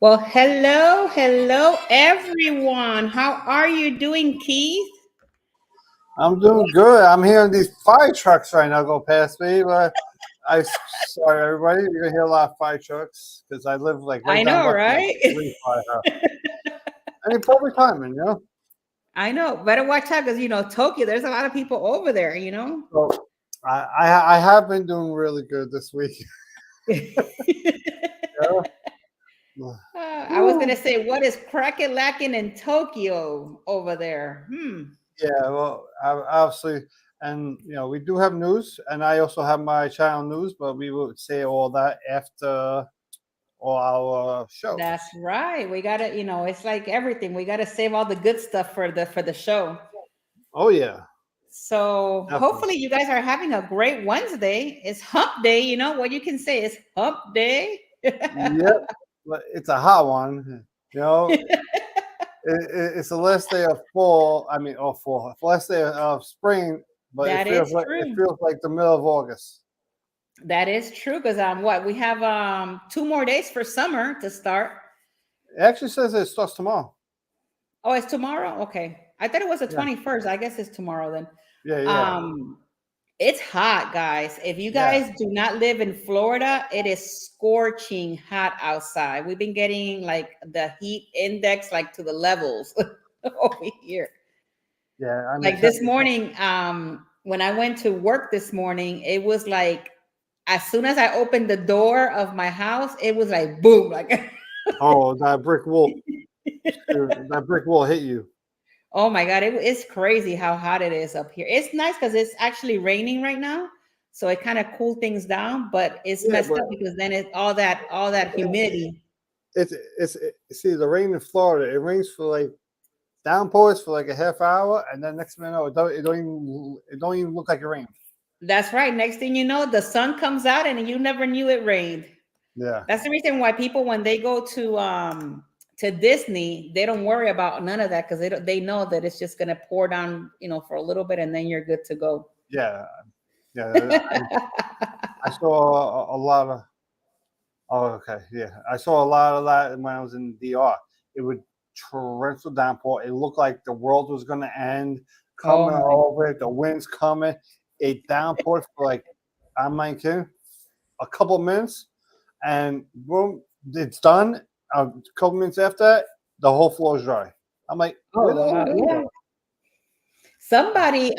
Well, hello, everyone. How are you doing, Keith? I'm doing good. I'm hearing these fire trucks right now go past me, but sorry everybody, you're gonna hear a lot of fire trucks because I live like right I down know, by like right? three firehouse. Any public timing, you know. I know. Better watch out because Tokyo. There's a lot of people over there. So I have been doing really good this week. Yeah. I was gonna Woo. say, what is cracking lacking in Tokyo over there? Yeah, well, obviously, and we do have news, and I also have my channel news, but we will say all that after all our That's shows. right. We gotta, it's like everything. We gotta save all the good stuff for the show. Oh yeah, So definitely. hopefully you guys are having a great Wednesday. It's hump day. You know what you can say is hump day. Yep, but it's a hot one. You know, it's the last day of fall. I mean, oh, fall, last day of spring, but That is it true. feels like the middle of August. That is true because what we have 2 more days for summer to start. It actually says it starts tomorrow. Oh, it's tomorrow. Okay, I thought it was the Yeah, 21st. I guess it's tomorrow then. yeah. Um, it's hot, guys. If you Yeah. guys do not live in Florida, it is scorching hot outside. We've been getting like the heat index like to the levels over here. Yeah. I mean, Like this morning, when I went to work this morning, it was like as soon as I opened the door of my house, it was like boom, like oh, that brick wall, that brick wall hit you. oh my god, it's crazy how hot it is up here. It's nice because it's actually raining right now, so it kind of cool things down. But it's Yeah, messed but up because then it's all that humidity. see the rain in Florida. It rains for like downpours for like a half hour, and then next minute, it don't even look like it rained. That's right. Next thing you know, the sun comes out and you never knew it rained. Yeah. That's the reason why people when they go to Disney, they don't worry about none of that because they know that it's just gonna pour down, for a little bit and then you're good to go. Yeah, yeah. I saw a lot of. Oh, okay, yeah. I saw a lot of that when I was in DR. It would torrential downpour. It looked like the world was going to end. Oh Coming my over it, the wind's coming. It downpoured for like I'm not kidding, a couple of minutes, and boom, it's done. A couple minutes after that, the whole floor is dry. I'm like, oh where did wow, the wind yeah. go? Somebody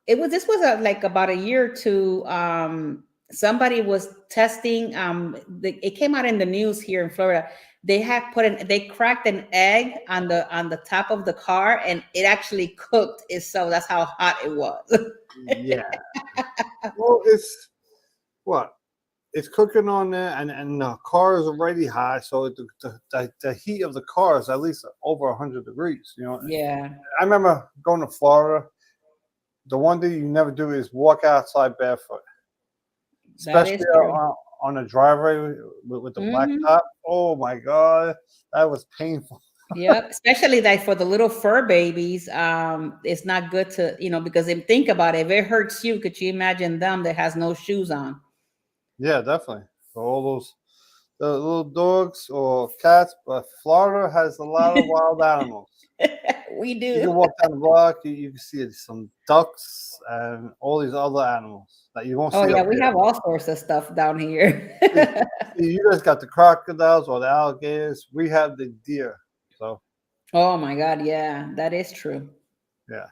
it was this was like about a year or two. Somebody was testing it came out in the news here in Florida. They cracked an egg on the top of the car and it actually cooked itself. That's how hot it was. Yeah. Well, it's what it's cooking on there, and the car is already hot, so the heat of the car is at least over 100 degrees. Yeah, I remember going to Florida. The one thing you never do is walk outside barefoot, that especially is true. on a driveway with the black Hmm. top. Oh my god, that was painful. Yep, especially like for the little fur babies, it's not good to, because if think about it, if it hurts you, could you imagine them that has no shoes on? Yeah, definitely. For all those the little dogs or cats, but Florida has a lot of wild animals. We You can do. walk down the block, you can see some ducks and all these other animals that you won't Oh see yeah, up we here. have all sorts of stuff down here. See, you guys got the crocodiles or the alligators. We have the deer. So Oh my God, yeah, that is true. yeah,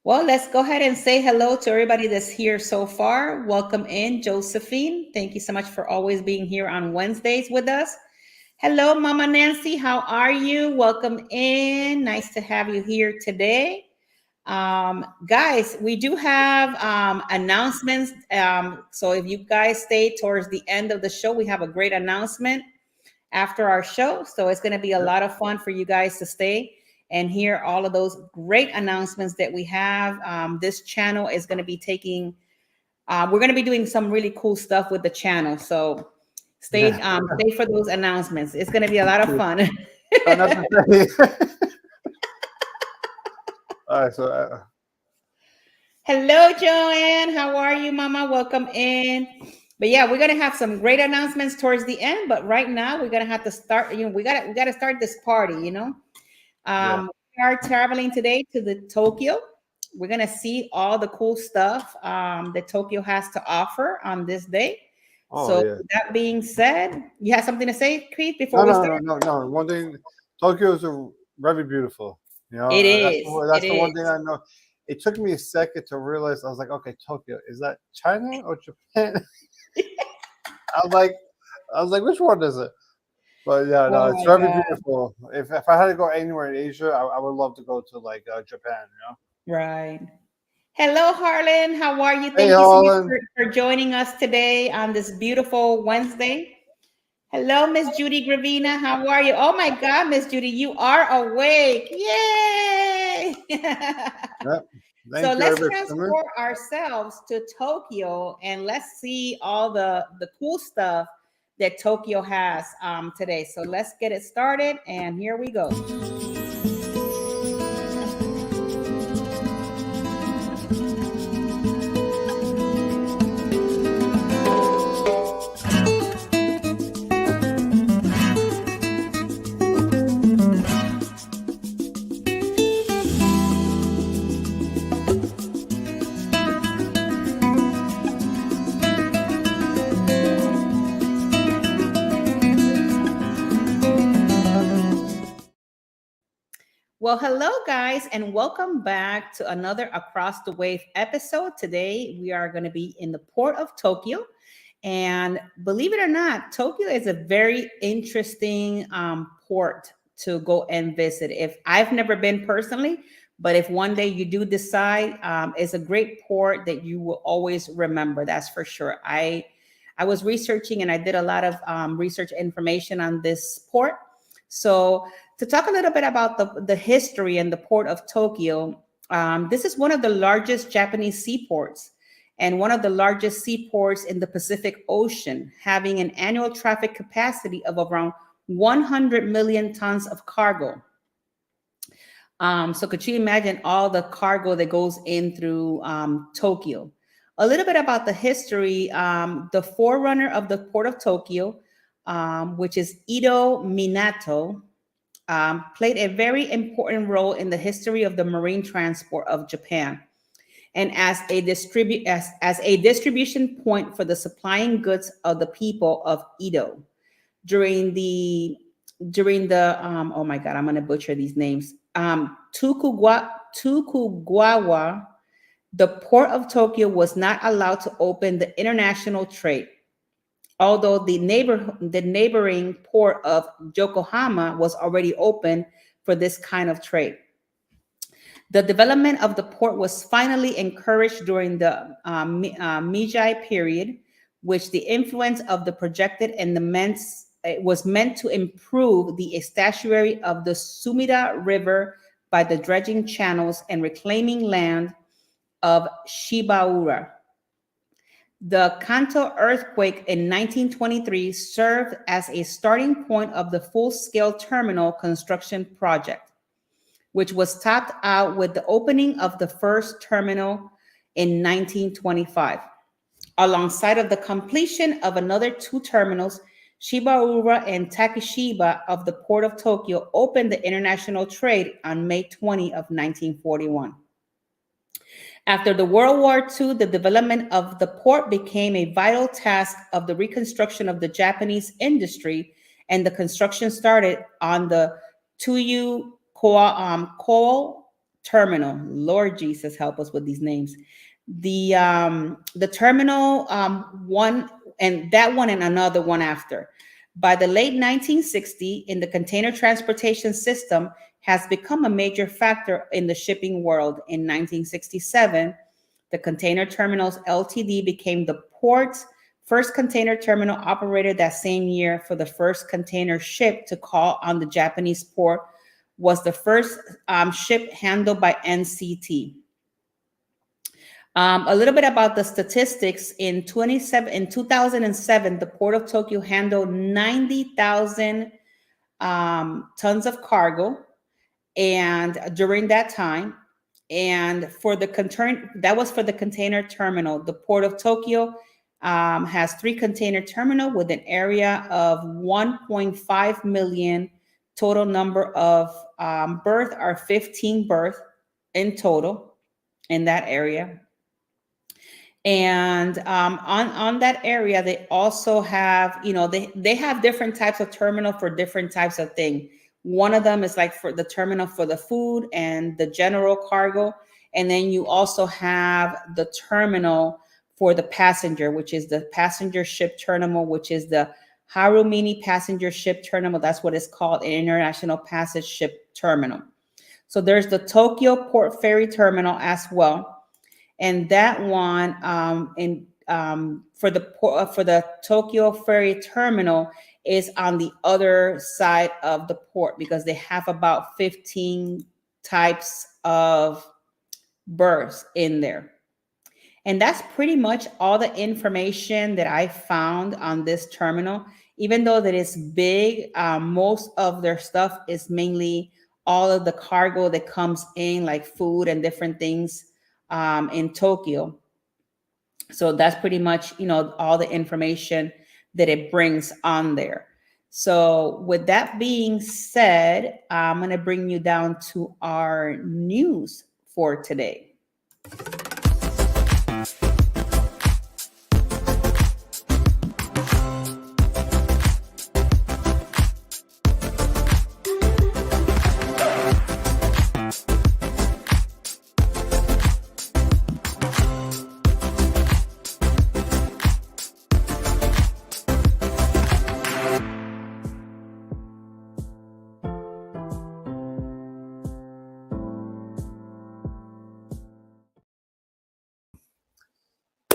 Well, let's go ahead and say hello to everybody that's here so far. Welcome in, Josephine. Thank you so much for always being here on Wednesdays with us. Hello, Mama Nancy. How are you? Welcome in. Nice to have you here today. Guys, we do have announcements. So if you guys stay towards the end of the show, we have a great announcement after our show. So it's going to be a yeah, lot of fun for you guys to stay and hear all of those great announcements that we have. This channel is going to be we're going to be doing some really cool stuff with the channel. So yeah. stay for those announcements. It's going to be a lot of fun. Try not to say. All right, so Hello, Joanne. How are you, Mama? Welcome in. But yeah, we're gonna have some great announcements towards the end. But right now, we're gonna have to start. We gotta start this party. Yeah. We are traveling today to the Tokyo. We're gonna see all the cool stuff that Tokyo has to offer on this day. Oh So yeah. that being said, you have something to say, Creed, before No, we no, start? no, no, no. One thing, Tokyo is very beautiful. It is. That's It the one thing is. I know. It took me a second to realize. I was like, okay, Tokyo, is that China or Japan? I was like, which one is it? But yeah, no, Oh it's my very God. beautiful. If I had to go anywhere in Asia, I would love to go to like Japan. Right. Hello, Harlan. How are you? Hey, Thank you so much Holland. for joining us today on this beautiful Wednesday. Hello, Miss Judy Gravina. How are you? Oh my God, Miss Judy, you are awake. Yay! Yep. So Thank you, let's everybody, for coming. transport ourselves to Tokyo and let's see all the cool stuff that Tokyo has today. So let's get it started. And here we go. Well, hello, guys, and welcome back to another Across the Wave episode. Today, we are going to be in the port of Tokyo. And believe it or not, Tokyo is a very interesting port to go and visit. If I've never been personally, but if one day you do decide, it's a great port that you will always remember. That's for sure. I was researching and I did a lot of research information on this port. So to talk a little bit about the history and the port of Tokyo, this is one of the largest Japanese seaports and one of the largest seaports in the Pacific Ocean, having an annual traffic capacity of around 100 million tons of cargo. So could you imagine all the cargo that goes in through Tokyo? A little bit about the history. The forerunner of the port of Tokyo, which is Edo Minato, played a very important role in the history of the marine transport of Japan, and as a distribution point for the supplying goods of the people of Edo during the oh my God, I'm going to butcher these names. Tokugawa, the port of Tokyo was not allowed to open the international trade, although the neighboring port of Yokohama was already open for this kind of trade. The development of the port was finally encouraged during the Meiji period, which the influence of the projected and the it was meant to improve the estuary of the Sumida River by the dredging channels and reclaiming land of Shibaura. The Kanto earthquake in 1923 served as a starting point of the full-scale terminal construction project, which was topped out with the opening of the first terminal in 1925. Alongside of the completion of another two terminals, Shibaura and Takeshiba of the Port of Tokyo opened the international trade on May 20 of 1941. After the World War II, the development of the port became a vital task of the reconstruction of the Japanese industry, and the construction started on the Tuyu coal terminal. Lord Jesus, help us with these names. The terminal one and that one and another one after. By the late 1960s, in the container transportation system has become a major factor in the shipping world. In 1967, the Container Terminals Ltd. became the port's first container terminal operated. That same year, for the first container ship to call on the Japanese port was the first ship handled by NCT. A little bit about the statistics. In 2007, the Port of Tokyo handled 90,000 tons of cargo, and during that time, and for the that was for the container terminal. The Port of Tokyo has 3 container terminal with an area of 1.5 million. Total number of berth are 15 berth in total in that area. And on that area, they also have, they have different types of terminal for different types of thing. One of them is like for the terminal for the food and the general cargo. And then you also have the terminal for the passenger, which is the passenger ship terminal, which is the Harumini passenger ship terminal. That's what it's called, an international passage ship terminal. So there's the Tokyo Port Ferry Terminal as well, and that one for the Tokyo Ferry Terminal is on the other side of the port because they have about 15 types of berths in there. And that's pretty much all the information that I found on this terminal. Even though that it's big, most of their stuff is mainly all of the cargo that comes in, like food and different things in Tokyo. So that's pretty much, all the information that it brings on there. So with that being said, I'm going to bring you down to our news for today.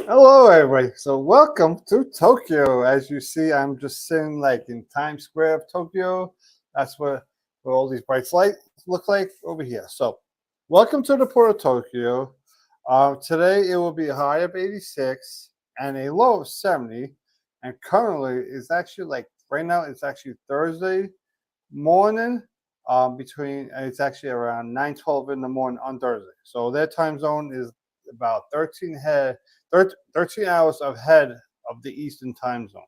Hello, everybody. So, welcome to Tokyo. As you see, I'm just sitting like in Times Square of Tokyo. That's where all these bright lights look like over here. So, welcome to the port of Tokyo. Today it will be a high of 86 and a low of 70. And currently, it's actually like right now, it's actually Thursday morning. It's actually around 9:12 in the morning on Thursday. So, their time zone is about 13 hours ahead of the Eastern time zone.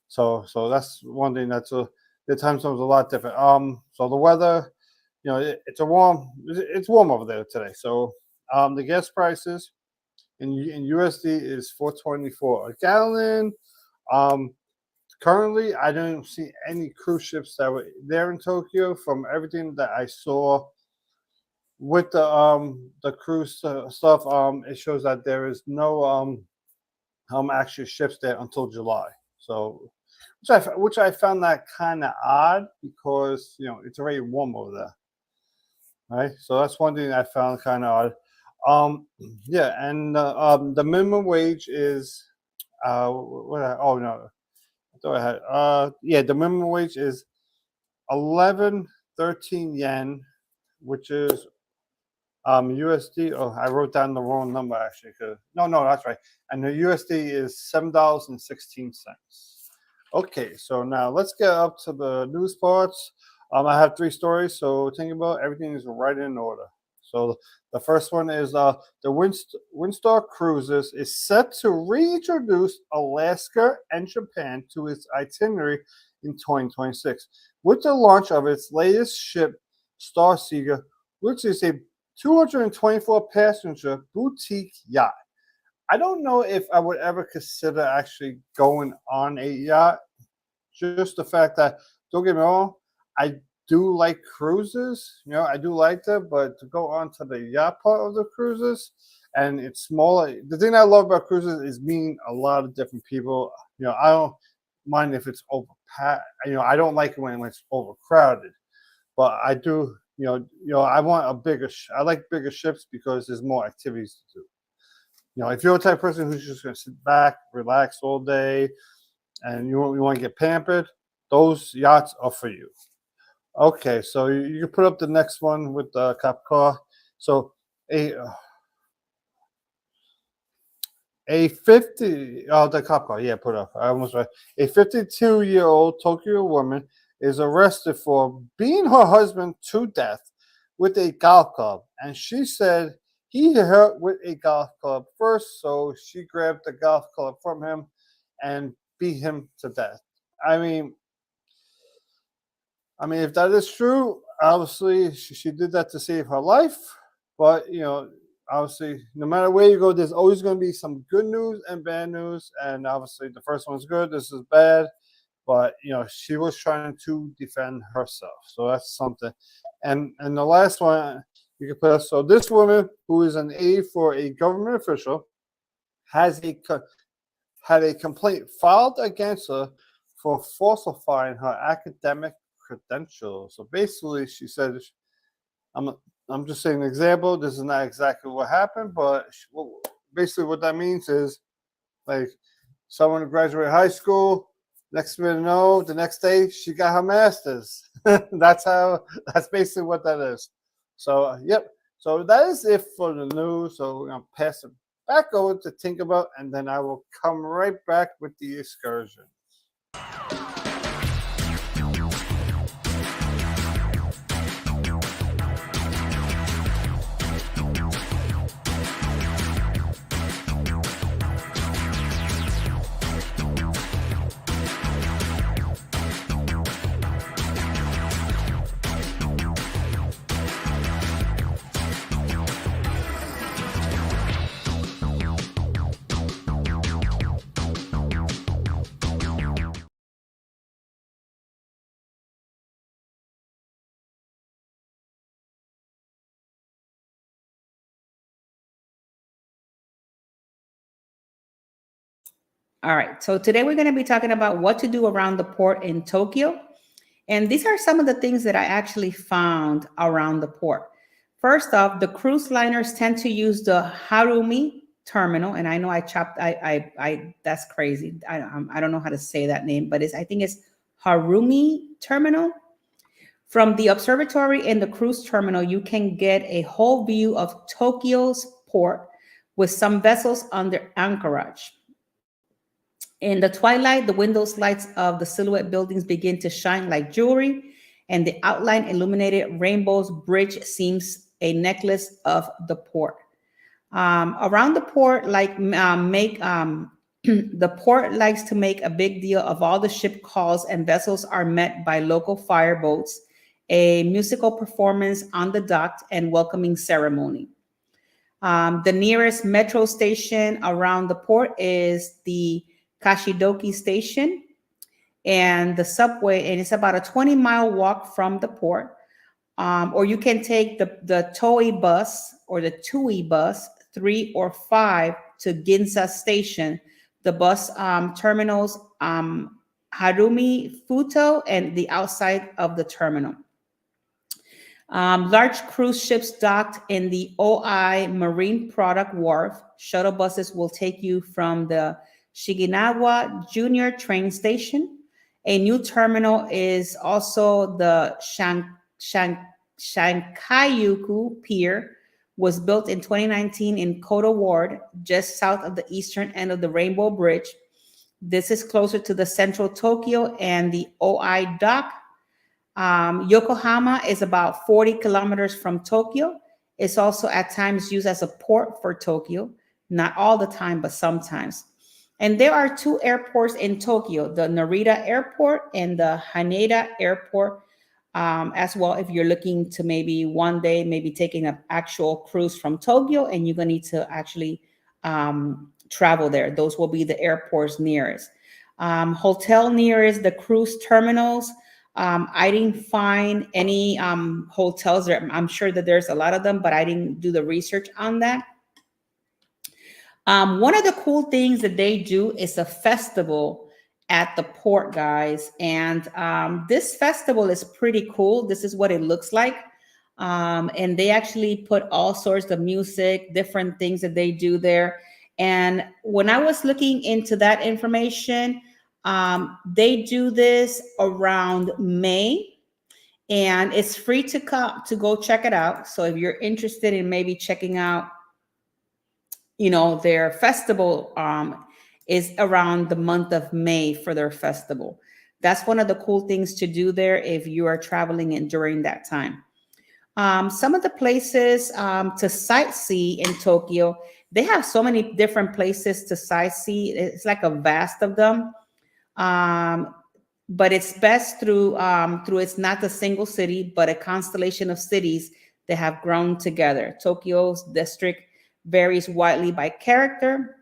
So that's one thing. The time zone is a lot different. So the weather, it's warm over there today. So the gas prices in USD is 4.24 a gallon. Currently, I don't see any cruise ships that were there in Tokyo. From everything that I saw with the cruise stuff, it shows that there is no actually ships there until July. So, which I found that kind of odd because it's already warm over there, right? So that's one thing I found kind of odd. Yeah, and the minimum wage is oh no, I thought I had yeah, the minimum wage is 1113 yen, which is USD. Oh, I wrote down the wrong number actually. No, that's right. And the USD is $7.16. Okay, so now let's get up to the news parts. I have 3 stories, so think about everything is right in order. So the first one is the Windstar Cruises is set to reintroduce Alaska and Japan to its itinerary in 2026 with the launch of its latest ship, Starseeker, which is a 224 passenger boutique yacht. I don't know if I would ever consider actually going on a yacht. Just the fact that, don't get me wrong, I do like cruises. I do like them, but to go on to the yacht part of the cruises, and it's smaller. The thing I love about cruises is meeting a lot of different people. I don't mind if it's overpacked. I don't like it when it's overcrowded, but I do. I want a bigger. I like bigger ships because there's more activities to do. If you're the type of person who's just going to sit back, relax all day, and you want to get pampered, those yachts are for you. Okay, so you can put up the next one with the cop car. So a 50 the cop car, yeah, put up. I almost right. A 52-year-old Tokyo woman is arrested for beating her husband to death with a golf club, and she said He hit her with a golf club first, so she grabbed the golf club from him and beat him to death. I mean, if that is true, obviously she did that to save her life. But obviously, no matter where you go, there's always going to be some good news and bad news. And obviously, the first one's good. This is bad. But she was trying to defend herself, so that's something. And the last one you can put. So this woman, who is an aide for a government official, has had a complaint filed against her for falsifying her academic credentials. So basically, she said, "I'm I'm just saying an example. This is not exactly what happened, but basically what that means is like someone graduated high school. Next minute, no. The next day, she got her master's. That's basically what that is. So, yep. So that is it for the news. So we're gonna pass it back over to think about, and then I will come right back with the excursion. All right. So today we're going to be talking about what to do around the port in Tokyo. And these are some of the things that I actually found around the port. First off, the cruise liners tend to use the Harumi terminal. And I know that's crazy. I don't know how to say that name, but I think it's Harumi terminal. From the observatory in the cruise terminal, you can get a whole view of Tokyo's port with some vessels under anchorage. In the twilight, the windows lights of the silhouette buildings begin to shine like jewelry, and the outline illuminated rainbows bridge seems a necklace of the port. Around the port, the port likes to make a big deal of all the ship calls, and vessels are met by local fireboats, a musical performance on the dock, and welcoming ceremony. The nearest metro station around the port is the Kashidoki Station, and the subway, and it's about a 20-mile walk from the port. Or you can take the Toei bus or the Tui bus, 3 or 5, to Ginza Station. The bus terminals Harumi Futo and the outside of the terminal. Large cruise ships docked in the OI Marine Product Wharf. Shuttle buses will take you from the Shiginawa Junior Train Station. A new terminal is also the Shankayuku Pier, was built in 2019 in Koto Ward, just south of the eastern end of the Rainbow Bridge. This is closer to the central Tokyo and the OI dock. Yokohama is about 40 kilometers from Tokyo. It's also at times used as a port for Tokyo, not all the time, but sometimes. And there are 2 airports in Tokyo, the Narita Airport and the Haneda Airport, as well. If you're looking to maybe one day, maybe taking an actual cruise from Tokyo and you're going to need to actually travel there, those will be the airports nearest. Hotel nearest the cruise terminals. I didn't find any hotels there. I'm sure that there's a lot of them, but I didn't do the research on that. One of the cool things that they do is a festival at the port, guys. And this festival is pretty cool. This is what it looks like. And they actually put all sorts of music, different things that they do there. And when I was looking into that information, they do this around May, and it's free to come to go check it out. So if you're interested in maybe checking out, their festival is around the month of May for their festival. That's one of the cool things to do there if you are traveling in during that time. Some of the places to sightsee in Tokyo, they have so many different places to sightsee. It's like a vast of them. Um, but it's best through it's not a single city, but a constellation of cities that have grown together. Tokyo's district varies widely by character,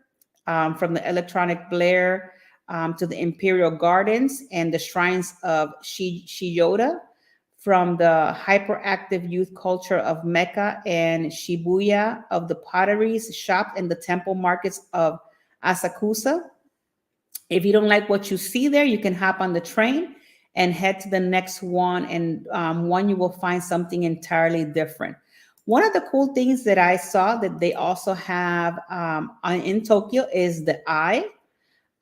from the electronic blare to the imperial gardens and the shrines of Shiyoda, from the hyperactive youth culture of Mecca and Shibuya, of the potteries shop and the temple markets of Asakusa. If you don't like what you see there, you can hop on the train and head to the next one, and one you will find something entirely different. One of the cool things that I saw that they also have in Tokyo is the eye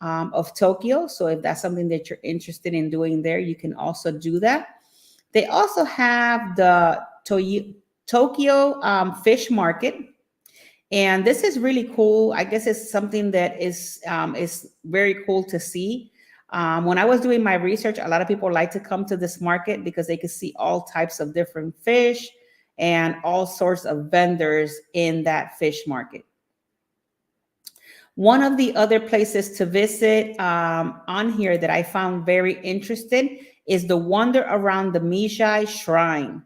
of Tokyo. So if that's something that you're interested in doing there, you can also do that. They also have the Tokyo Fish Market, and this is really cool. I guess it's something that is very cool to see. When I was doing my research, a lot of people like to come to this market because they can see all types of different fish and all sorts of vendors in that fish market. One of the other places to visit on here that I found very interesting is the wander around the Meiji Shrine.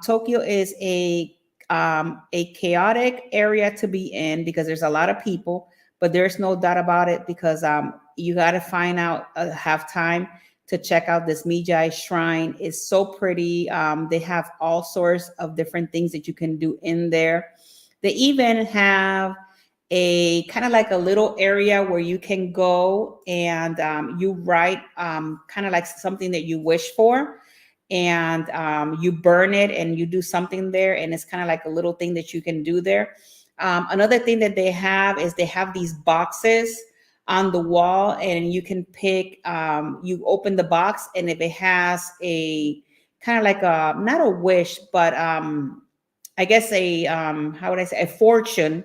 Tokyo is a chaotic area to be in because there's a lot of people, but there's no doubt about it because you got to find out, have time to check out this Meiji Shrine. It's so pretty. They have all sorts of different things that you can do in there. They even have a kind of like a little area where you can go and you write kind of like something that you wish for, and you burn it and you do something there, and it's kind of like a little thing that you can do there. Another thing that they have is they have these boxes on the wall, and you can pick, you open the box, and if it has a kind of like a, not a wish, but I guess a how would I say, a fortune,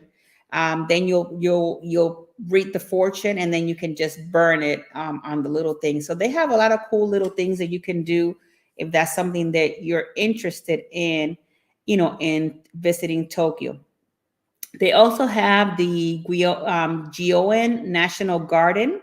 then you'll read the fortune, and then you can just burn it on the little thing. So they have a lot of cool little things that you can do if that's something that you're interested in, in visiting Tokyo. They also have the Gioen National Garden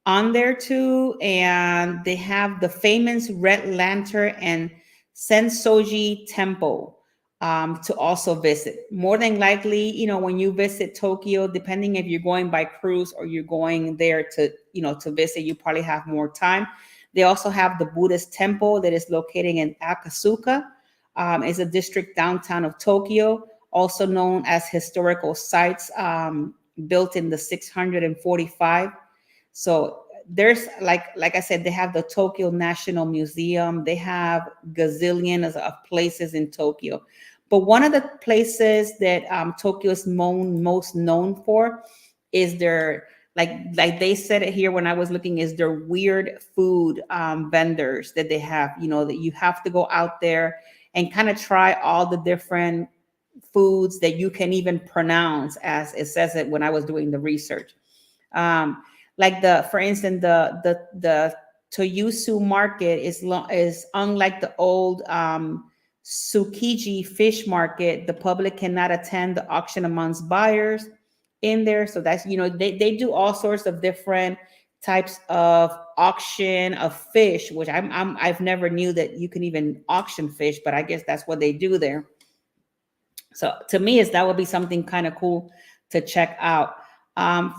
on there too, and they have the famous Red Lantern and Sensoji Temple to also visit. More than likely, when you visit Tokyo, depending if you're going by cruise or you're going there to, to visit, you probably have more time. They also have the Buddhist temple that is located in Akasuka. It's a district downtown of Tokyo, also known as historical sites, built in the 645. So there's like I said, they have the Tokyo National Museum. They have gazillions of places in Tokyo. But one of the places that Tokyo is most known for is their, like they said it here when I was looking, is their weird food vendors that they have, that you have to go out there and kind of try all the different foods that you can even pronounce, as it says it when I was doing the research. Like for instance, the Toyusu market is unlike the old Tsukiji fish market. The public cannot attend the auction amongst buyers in there. So that's, they do all sorts of different types of auction of fish, which I've never knew that you can even auction fish, but I guess that's what they do there. So to me, that would be something kind of cool to check out.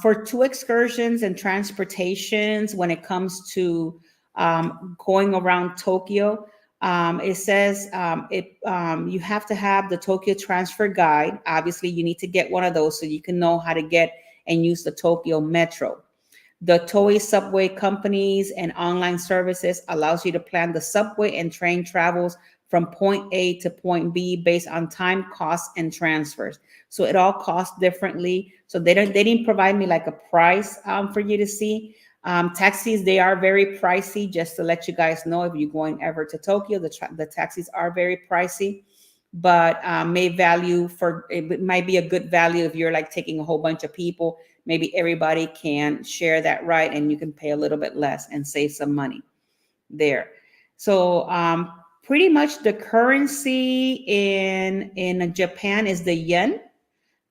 For two excursions and transportations, when it comes to going around Tokyo, it says you have to have the Tokyo Transfer Guide. Obviously, you need to get one of those so you can know how to get and use the Tokyo Metro. The Toei subway companies and online services allows you to plan the subway and train travels from point A to point B based on time, costs, and transfers. So it all costs differently. So they didn't provide me like a price for you to see. Taxis, they are very pricey. Just to let you guys know, if you're going ever to Tokyo, the taxis are very pricey, but it might be a good value if you're like taking a whole bunch of people. Maybe everybody can share that ride, and you can pay a little bit less and save some money there. So Pretty much the currency in Japan is the yen.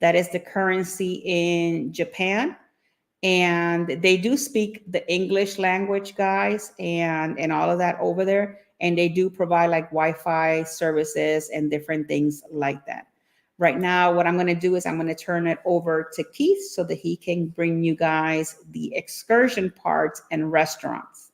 That is the currency in Japan. And they do speak the English language, guys, and all of that over there. And they do provide like Wi-Fi services and different things like that. Right now, what I'm going to do is I'm going to turn it over to Keith so that he can bring you guys the excursion parts and restaurants.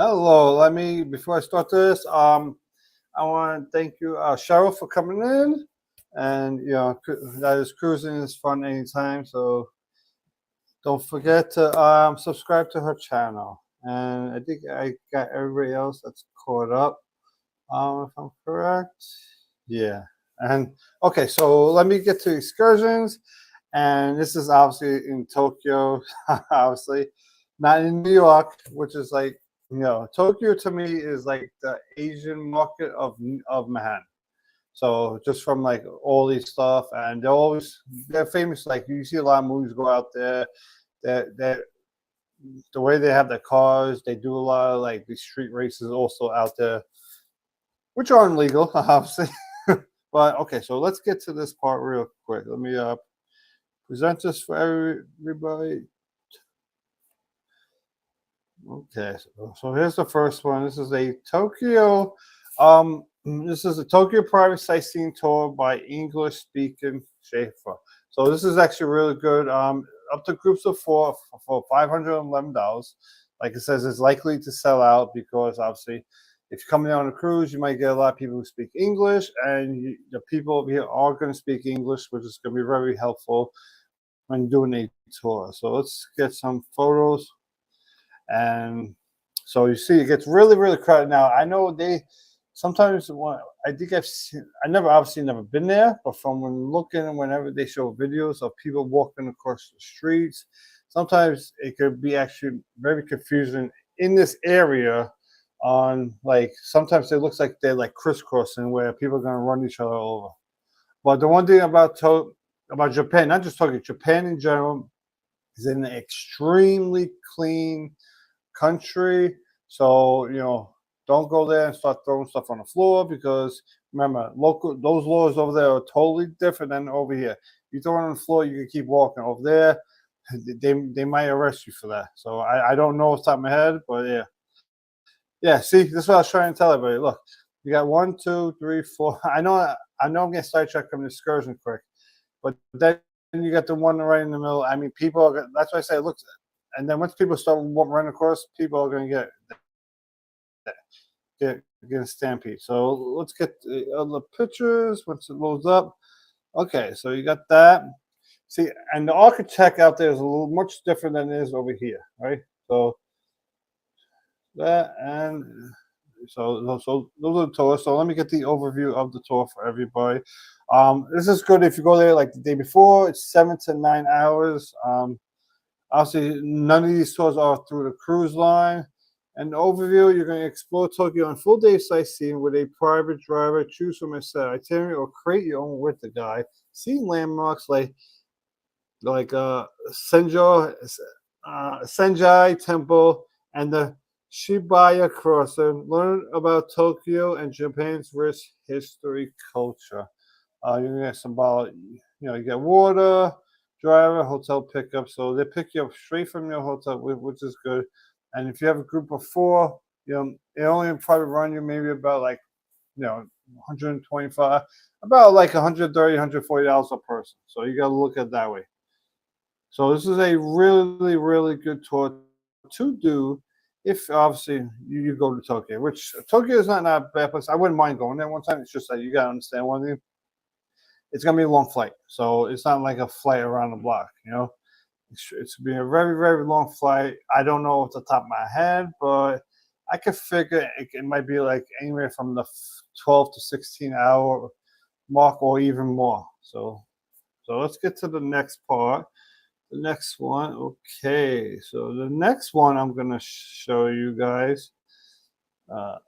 Hello, let me before I start this, I want to thank you, Cheryl, for coming in, and that is cruising is fun anytime. So don't forget to subscribe to her channel, and I think I got everybody else that's caught up. If I'm correct, yeah. And okay, so let me get to excursions, and this is obviously in Tokyo, obviously, not in New York, which is like Tokyo to me is like the Asian market of Manhattan. So just from like all these stuff, and they're famous. Like you see a lot of movies go out there. That the way they have their cars, they do a lot of like these street races also out there, which aren't legal, obviously. But okay, so let's get to this part real quick. Let me present this for everybody. Okay, so here's the first one. This is a Tokyo. This is a Tokyo private sightseeing tour by English speaking Schaefer. So this is actually really good. Up to groups of four for $511. Like it says, it's likely to sell out because obviously, if you're coming on a cruise, you might get a lot of people who speak English, and the people over here are going to speak English, which is going to be very helpful when doing a tour. So let's get some photos. And so you see, it gets really, really crowded. Now I know they sometimes I think I never obviously never been there, but from when looking and whenever they show videos of people walking across the streets, sometimes it could be actually very confusing in this area. On like sometimes it looks like they're like crisscrossing where people are gonna run each other over. But the one thing about Japan, not just talking Japan in general, is an extremely clean country. So don't go there and start throwing stuff on the floor, because remember, those laws over there are totally different than over here. You throw it on the floor, you can keep walking. Over there, they might arrest you for that. So I don't know off the top of my head, but yeah. Yeah, see, this is what I was trying to tell everybody. Look, you got 1, 2, 3, 4. I know I'm getting sidetracked from the excursion quick, but then you got the one right in the middle. I mean, that's why I say, look, and then once people start running across, people are going to get a stampede. So let's get the pictures once it loads up. Okay, so you got that. See, and the architect out there is a little much different than it is over here, right? So that, and so those are the tours. So let me get the overview of the tour for everybody. This is good if you go there like the day before. It's 7 to 9 hours. Obviously, none of these tours are through the cruise line. And the overview, you're going to explore Tokyo on full day sightseeing with a private driver. Choose from a set itinerary or create your own with the guide. See landmarks like Senjai Temple and the Shibuya Crossing. Learn about Tokyo and Japan's rich history culture. You get some about, you get water, driver, hotel pickup. So they pick you up straight from your hotel, which is good. And if you have a group of 4, it only probably run you maybe about like, 125, about like $130, $140 a person. So you got to look at it that way. So this is a really, really good tour to do if obviously you go to Tokyo, which Tokyo is not a bad place. I wouldn't mind going there one time. It's just that you got to understand one thing. It's going to be a long flight. So it's not like a flight around the block, It's going to be a very, very long flight. I don't know off the top of my head, but I could figure it might be like anywhere from the 12 to 16 hour mark or even more. So let's get to the next part. The next one, okay. So the next one I'm gonna show you guys uh,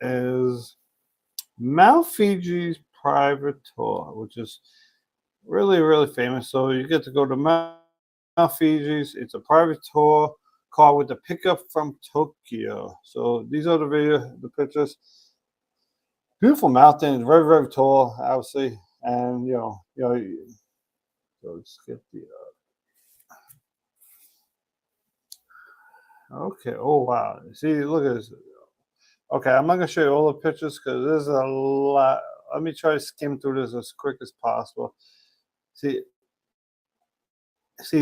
is Mount Fiji's private tour, which is really famous. So you get to go to Mount Fiji's. It's a private tour car with the pickup from Tokyo. So these are the pictures. Beautiful mountain, very tall, obviously, and so let's get the okay. Oh wow! See, look at this. Okay, I'm not gonna show you all the pictures because there's a lot. Let me try to skim through this as quick as possible. See,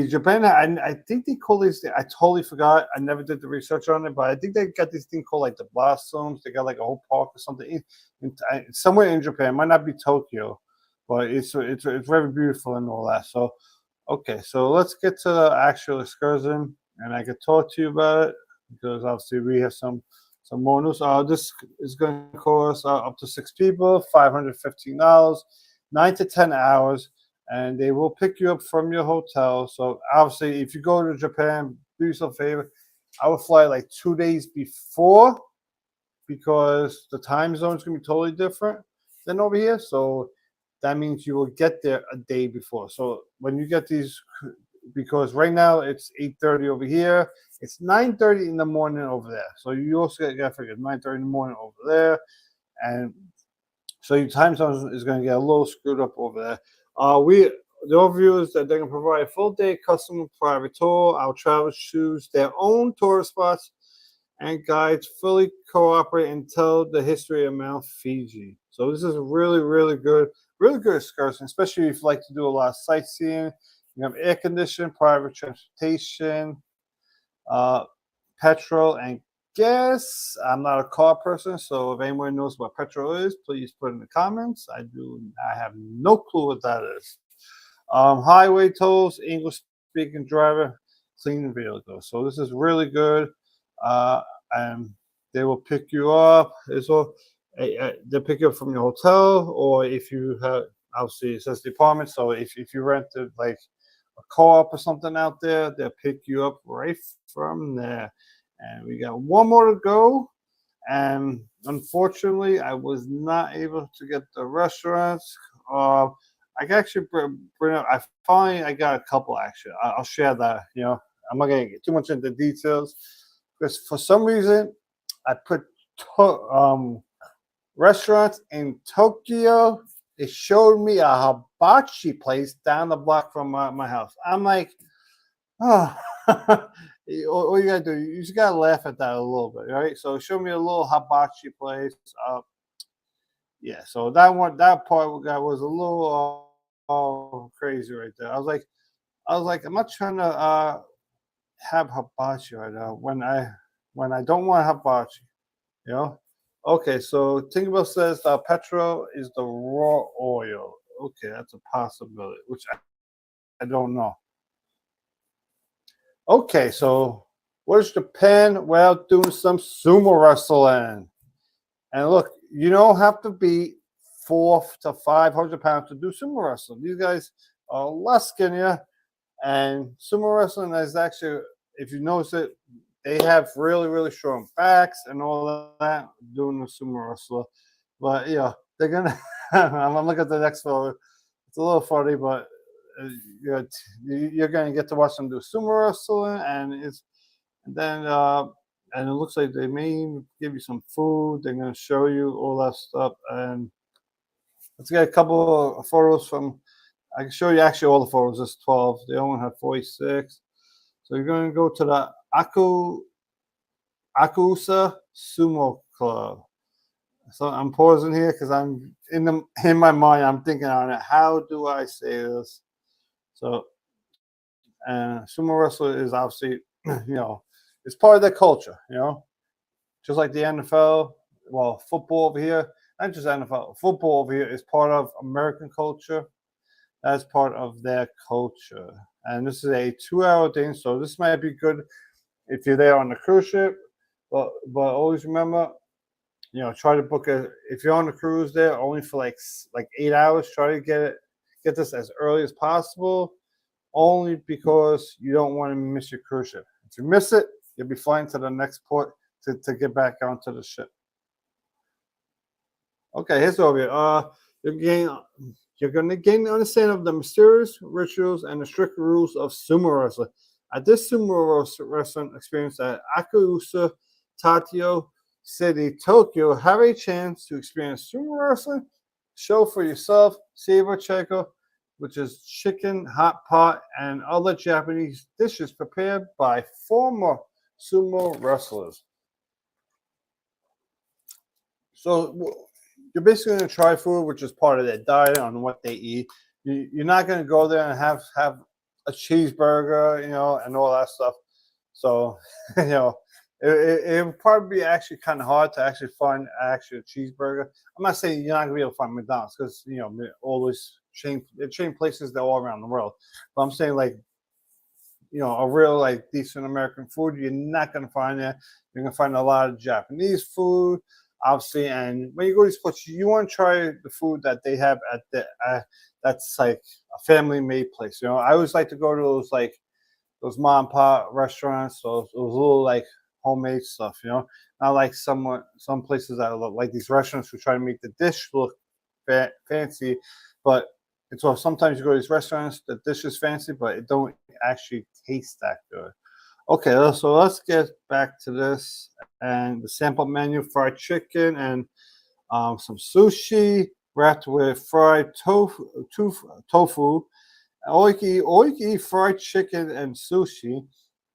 Japan. I think they call these. I totally forgot. I never did the research on it, but I think they got this thing called like the blossoms. They got like a whole park or something somewhere in Japan. It might not be Tokyo, but it's very beautiful and all that. So okay, so let's get to the actual excursion, and I can talk to you about it because obviously we have some more news. This is going to cost up to 6 people, $515, 9 to 10 hours, and they will pick you up from your hotel. So obviously, if you go to Japan, do yourself a favor. I would fly like 2 days before because the time zone is going to be totally different than over here. So that means you will get there a day before. So when you get these, because right now it's 8:30 over here, it's 9:30 in the morning over there. So you also got to figure 9:30 in the morning over there, and so your time zone is going to get a little screwed up over there. The overview is that they're going to provide a full day custom private tour. Our travelers choose their own tourist spots, and guides fully cooperate and tell the history of Mount Fiji. So this is really good excursion, especially if you like to do a lot of sightseeing. You have air conditioning, private transportation, uh, petrol, and gas. I'm not a car person, so if anyone knows what petrol is, please put in the comments. I have no clue what that is. Highway tolls, English speaking driver, clean vehicle. So this is really good. And they will pick you up. They'll pick you up from your hotel, or if you have, obviously it says department. So if you rented like a co-op or something out there, they'll pick you up right from there. And we got one more to go. And unfortunately, I was not able to get the restaurants. I can actually bring up. I got a couple actually. I'll share that. I'm not gonna get too much into details because for some reason I put restaurants in Tokyo. It showed me a hibachi place down the block from my house. I'm like, oh, all you gotta do, you just gotta laugh at that a little bit, right? So show me a little hibachi place. Yeah, so that part that was a little crazy right there. I was like, I'm not trying to have hibachi right now when I don't want hibachi, you know. Okay, so Tinkerbell says petrol is the raw oil. Okay, that's a possibility, which I don't know. Okay, so what is Japan? Well, doing some sumo wrestling. And look, you don't have to be 400 to 500 pounds to do sumo wrestling. These guys are a lot skinnier, and sumo wrestling is actually, if you notice it, they have really strong backs and all that doing the sumo wrestler. But yeah, they're gonna. I'm gonna look at the next photo. It's a little funny, but you're gonna get to watch them do sumo wrestling, and then and it looks like they may give you some food. They're gonna show you all that stuff, and let's get a couple of photos from. I can show you actually all the photos. There's 12. They only have 46. So you're going to go to the Akusa Sumo Club. So I'm pausing here because I'm in my mind. I'm thinking on it. How do I say this? So, sumo wrestler is obviously, it's part of their culture. Just like the NFL. Well, football over here, not just NFL. Football over here is part of American culture. That's part of their culture. And this is a 2-hour thing, so this might be good if you're there on the cruise ship. but always remember, try to book a if you're on a cruise there only for like 8 hours. Try to get this as early as possible, only because you don't want to miss your cruise ship. If you miss it, you'll be flying to the next port to get back onto the ship. Okay, here's over here. You're gain you're gonna gain an understanding of the mysterious rituals and the strict rules of sumo wrestling. At this sumo wrestling experience at Akuusa Tatio City, Tokyo, have a chance to experience sumo wrestling. Show for yourself, Saber Checo, which is chicken, hot pot, and other Japanese dishes prepared by former sumo wrestlers. So you're basically going to try food, which is part of their diet on what they eat. You're not going to go there and have a cheeseburger, and all that stuff. So, it would probably be actually kind of hard to actually find actually a cheeseburger. I'm not saying you're not going to be able to find McDonald's because, all those chain places, they're all around the world. But I'm saying like, a real like decent American food, you're not going to find there. You're going to find a lot of Japanese food, obviously. And when you go to these places, you want to try the food that they have at the that's like a family made place. I always like to go to those mom and pop restaurants, those little like homemade stuff. Not like some places that look like these restaurants who try to make the dish look fancy, but and so sometimes you go to these restaurants, the dish is fancy, but it don't actually taste that good. Okay, so let's get back to this and the sample menu: fried chicken and some sushi wrapped with fried tofu. Oiki fried chicken and sushi.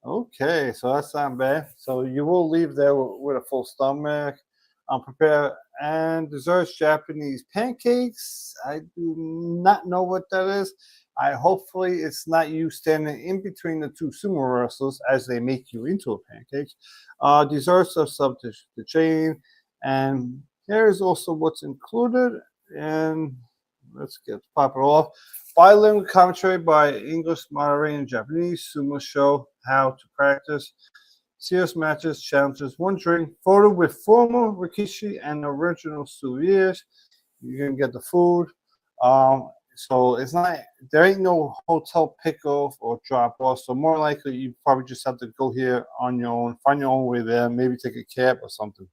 Okay, so that's not bad. So you will leave there with a full stomach. Prepare and desserts, Japanese pancakes. I do not know what that is. Hopefully it's not you standing in between the two sumo wrestlers as they make you into a pancake. Desserts are subject to change, and here is also what's included. And let's pop it off. Bilingual commentary by English, Mandarin, and Japanese. Sumo show how to practice. Serious matches, challenges, one drink, photo with formal rikishi and original souvenirs. You're gonna get the food. So it's not there ain't no hotel pickoff or drop off. So more likely you probably just have to go here on your own, find your own way there, maybe take a cab or something.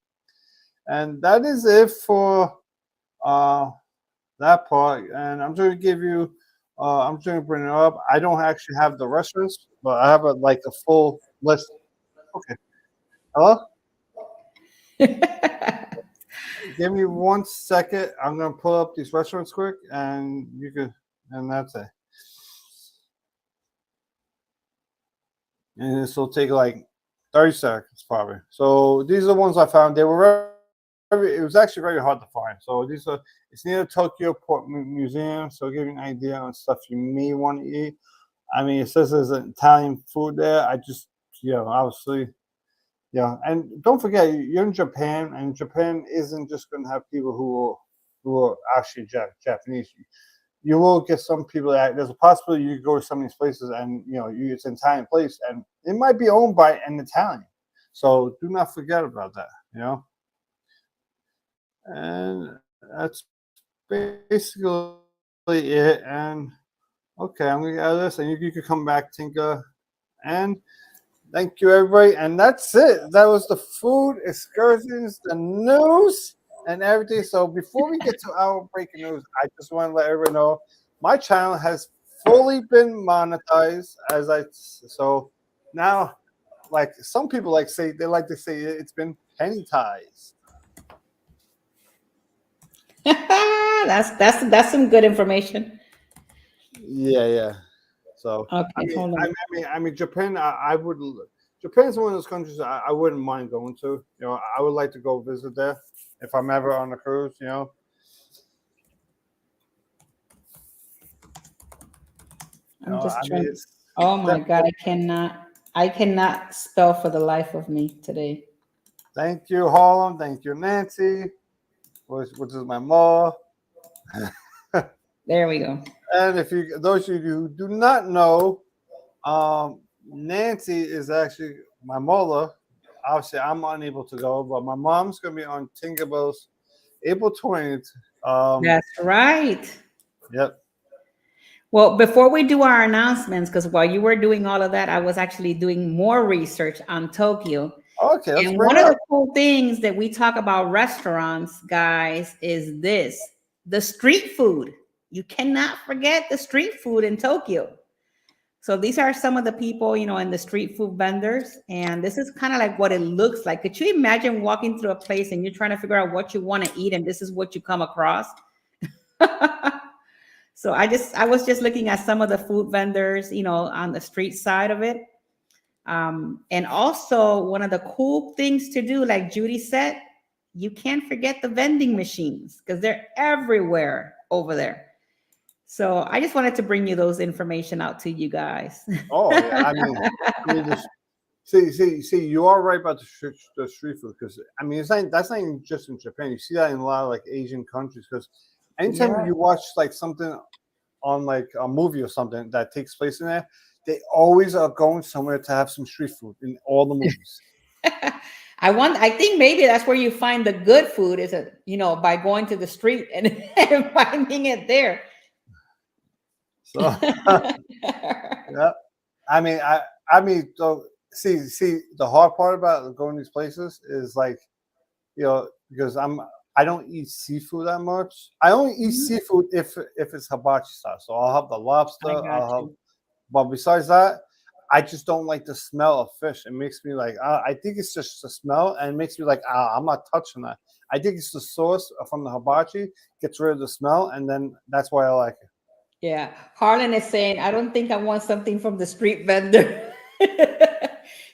And that is it for that part. And I'm going to give you I'm going to bring it up. I don't actually have the restaurants, but I have a full list. Okay. Hello? Give me 1 second. I'm gonna pull up these restaurants quick, and and that's it. And this will take like 30 seconds, probably. So these are the ones I found. They were it was actually very hard to find. So it's near the Tokyo Port Museum. So give you an idea on stuff you may want to eat. I mean, it says there's an Italian food there. I just, obviously. Yeah, and don't forget you're in Japan, and Japan isn't just going to have people who are actually Japanese. You will get some people that there's a possibility you go to some of these places, and it's an Italian place, and it might be owned by an Italian. So do not forget about that. And that's basically it. And okay, I'm gonna get out of this, and you can come back, Tinka, and. Thank you, everybody. And that's it. That was the food excursions, the news, and everything. So before we get to our breaking news, I just want to let everyone know my channel has fully been monetized. So now, like some people like to say it's been pennytized. That's some good information. Yeah. So Okay, hold on. I mean, Japan. I would. Japan's one of those countries I wouldn't mind going to. I would like to go visit there if I'm ever on a cruise. I'm just I mean, trying. it's Oh my God, definitely. I cannot spell for the life of me today. Thank you, Harlem. Thank you, Nancy, which is my mom. There we go. And if those of you who do not know, Nancy is actually my mother. obviously I'm unable to go, but my mom's gonna be on Tinkerbell's April 20th. That's right. Yep. Well, before we do our announcements, because while you were doing all of that, I was actually doing more research on Tokyo. Okay, let's And bring one it of up. the cool things that we talk about restaurants, guys, is this: the street food. You cannot forget the street food in Tokyo. So these are some of the people, in the street food vendors. And this is kind of like what it looks like. Could you imagine walking through a place and you're trying to figure out what you want to eat, and this is what you come across? So I was just looking at some of the food vendors, on the street side of it. And also one of the cool things to do, like Judy said, you can't forget the vending machines because they're everywhere over there. So I just wanted to bring you those information out to you guys. Oh yeah, I mean, see, you are right about the street food because I mean, that's not even just in Japan. You see that in a lot of like Asian countries because anytime Yeah. you watch like something on like a movie or something that takes place in there, they always are going somewhere to have some street food in all the movies. I think maybe that's where you find the good food is by going to the street and, and finding it there. So yeah, so see, the hard part about going to these places is like, because I don't eat seafood that much. I only eat seafood if it's hibachi style. So I'll have the lobster. I got I'll have, you. but besides that, I just don't like the smell of fish. It makes me like, I think it's just the smell, and it makes me like, I'm not touching that. I think it's the sauce from the hibachi gets rid of the smell, and then that's why I like it. Yeah. Harlan is saying, I don't think I want something from the street vendor.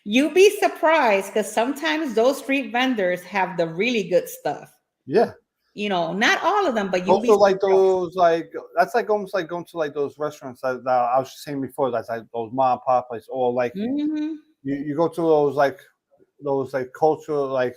You'd be surprised because sometimes those street vendors have the really good stuff. Yeah. Not all of them, but you'll be Also, like surprised. those, like that's like almost like going to like those restaurants that I was just saying before. That's like those mom and pop places, or like Mhm. you go to those like cultural like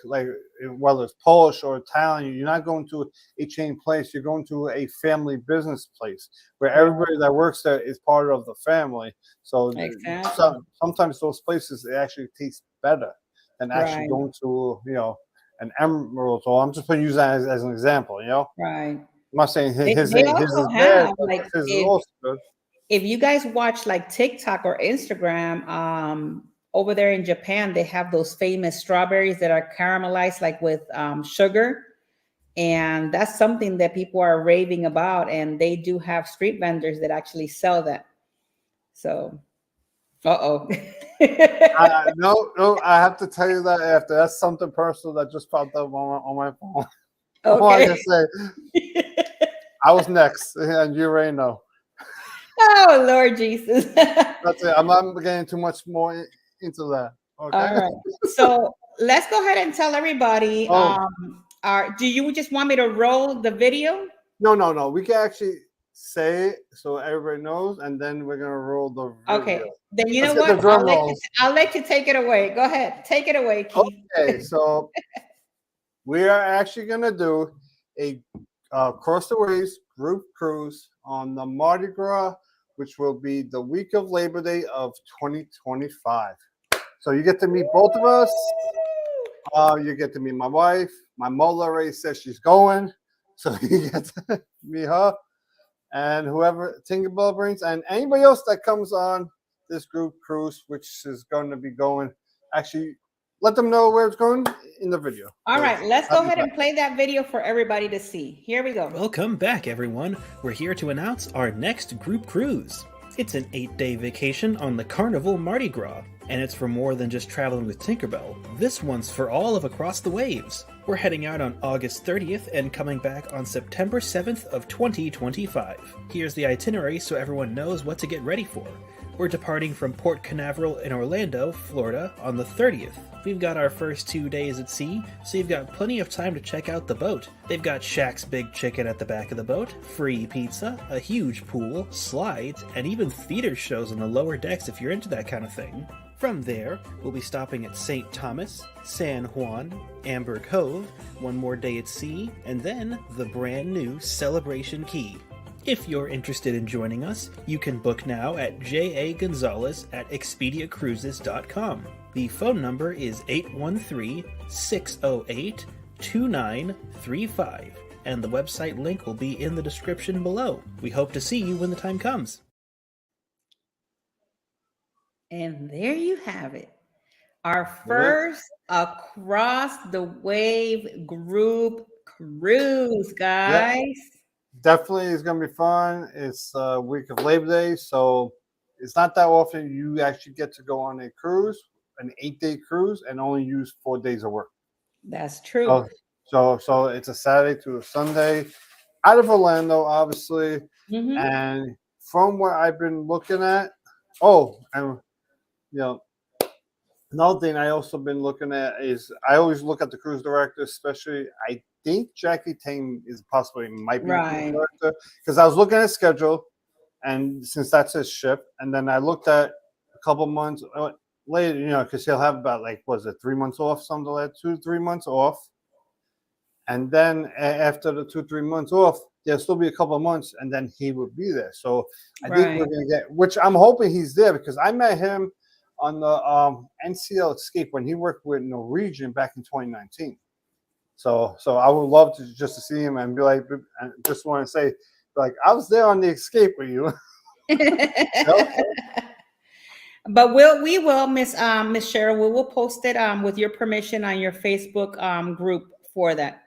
whether it's Polish or Italian. You're not going to a chain place. You're going to a family business place where Right. everybody that works there is part of the family. So Exactly. sometimes those places they actually taste better than actually Right. going to an Emerald. So I'm just going to use that as an example. Right. I'm not saying his They his also is bad, have, but like, his is if also good. if you guys watch like TikTok or Instagram, over there in Japan, they have those famous strawberries that are caramelized, like with sugar. And that's something that people are raving about. And they do have street vendors that actually sell that. So, uh-oh. No, I have to tell you that after. That's something personal that just popped up on my phone. All I can Okay. say, I was next, and you already know. Oh, Lord Jesus. That's it. I'm not getting too much more into that. Okay. All right. So let's go ahead and tell everybody. Oh Do you just want me to roll the video? no. We can actually say it so everybody knows, and then we're gonna roll the video. Okay. Then you Let's know get the what? drum rolls. I'll let you take it away. Go ahead. Take it away, Keith. Okay, so we are actually gonna do a Cross the Waves group cruise on the Mardi Gras, which will be the week of Labor Day of 2025. So you get to meet both of us. You get to meet my wife. My mother already says she's going, so you get to meet her and whoever Tinkerbell brings, and anybody else that comes on this group cruise, which is going to be going. Actually, let them know where it's going in the video. All right, let's go ahead and play that video for everybody to see. Here we go. Welcome back, everyone. We're here to announce our next group cruise. It's an 8-day vacation on the Carnival Mardi Gras, and it's for more than just traveling with Tinkerbell. This one's for all of Across the Waves. We're heading out on August 30th and coming back on September 7th of 2025. Here's the itinerary so everyone knows what to get ready for. We're departing from Port Canaveral in Orlando, Florida on the 30th. We've got our first 2 days at sea, so you've got plenty of time to check out the boat. They've got Shaq's Big Chicken at the back of the boat, free pizza, a huge pool, slides, and even theater shows on the lower decks if you're into that kind of thing. From there, we'll be stopping at St. Thomas, San Juan, Amber Cove, one more day at sea, and then the brand new Celebration Key. If you're interested in joining us, you can book now at jagonzalez@expediacruises.com. The phone number is 813-608-2935, and the website link will be in the description below. We hope to see you when the time comes. And there you have it. Our first across the wave group cruise, Yeah, guys. definitely is going to be fun. It's a week of Labor Day, so it's not that often you actually get to go on a cruise, an 8-day cruise, and only use 4 days of work. That's true. So it's a Saturday to a Sunday out of Orlando, obviously. Mm-hmm. And from what I've been looking at, and you know, another thing I also been looking at is I always look at the cruise director, especially I think Jackie Tame is possibly might be the cruise Right. director because I was looking at his schedule, and since that's his ship, and then I looked at a couple months later, because he'll have about 3 months off, something like that, 2 to 3 months off. And then after the 2-3 months off, there'll still be a couple of months, and then he would be there. So I think we're going to get, which I'm hoping he's there because I met him on the NCL Escape when he worked with Norwegian back in 2019. So I would love to just to see him and be like, I just want to say, like, I was there on the Escape with you. But we will, Miss Cheryl, we will post it with your permission on your Facebook group for that.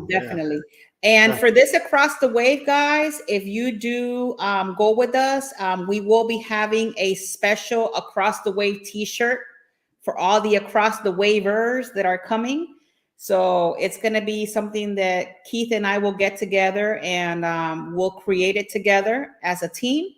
Definitely. And for this across the wave, guys, if you do go with us, we will be having a special across the wave t-shirt for all the across the wavers that are coming. So it's going to be something that Keith and I will get together and we'll create it together as a team.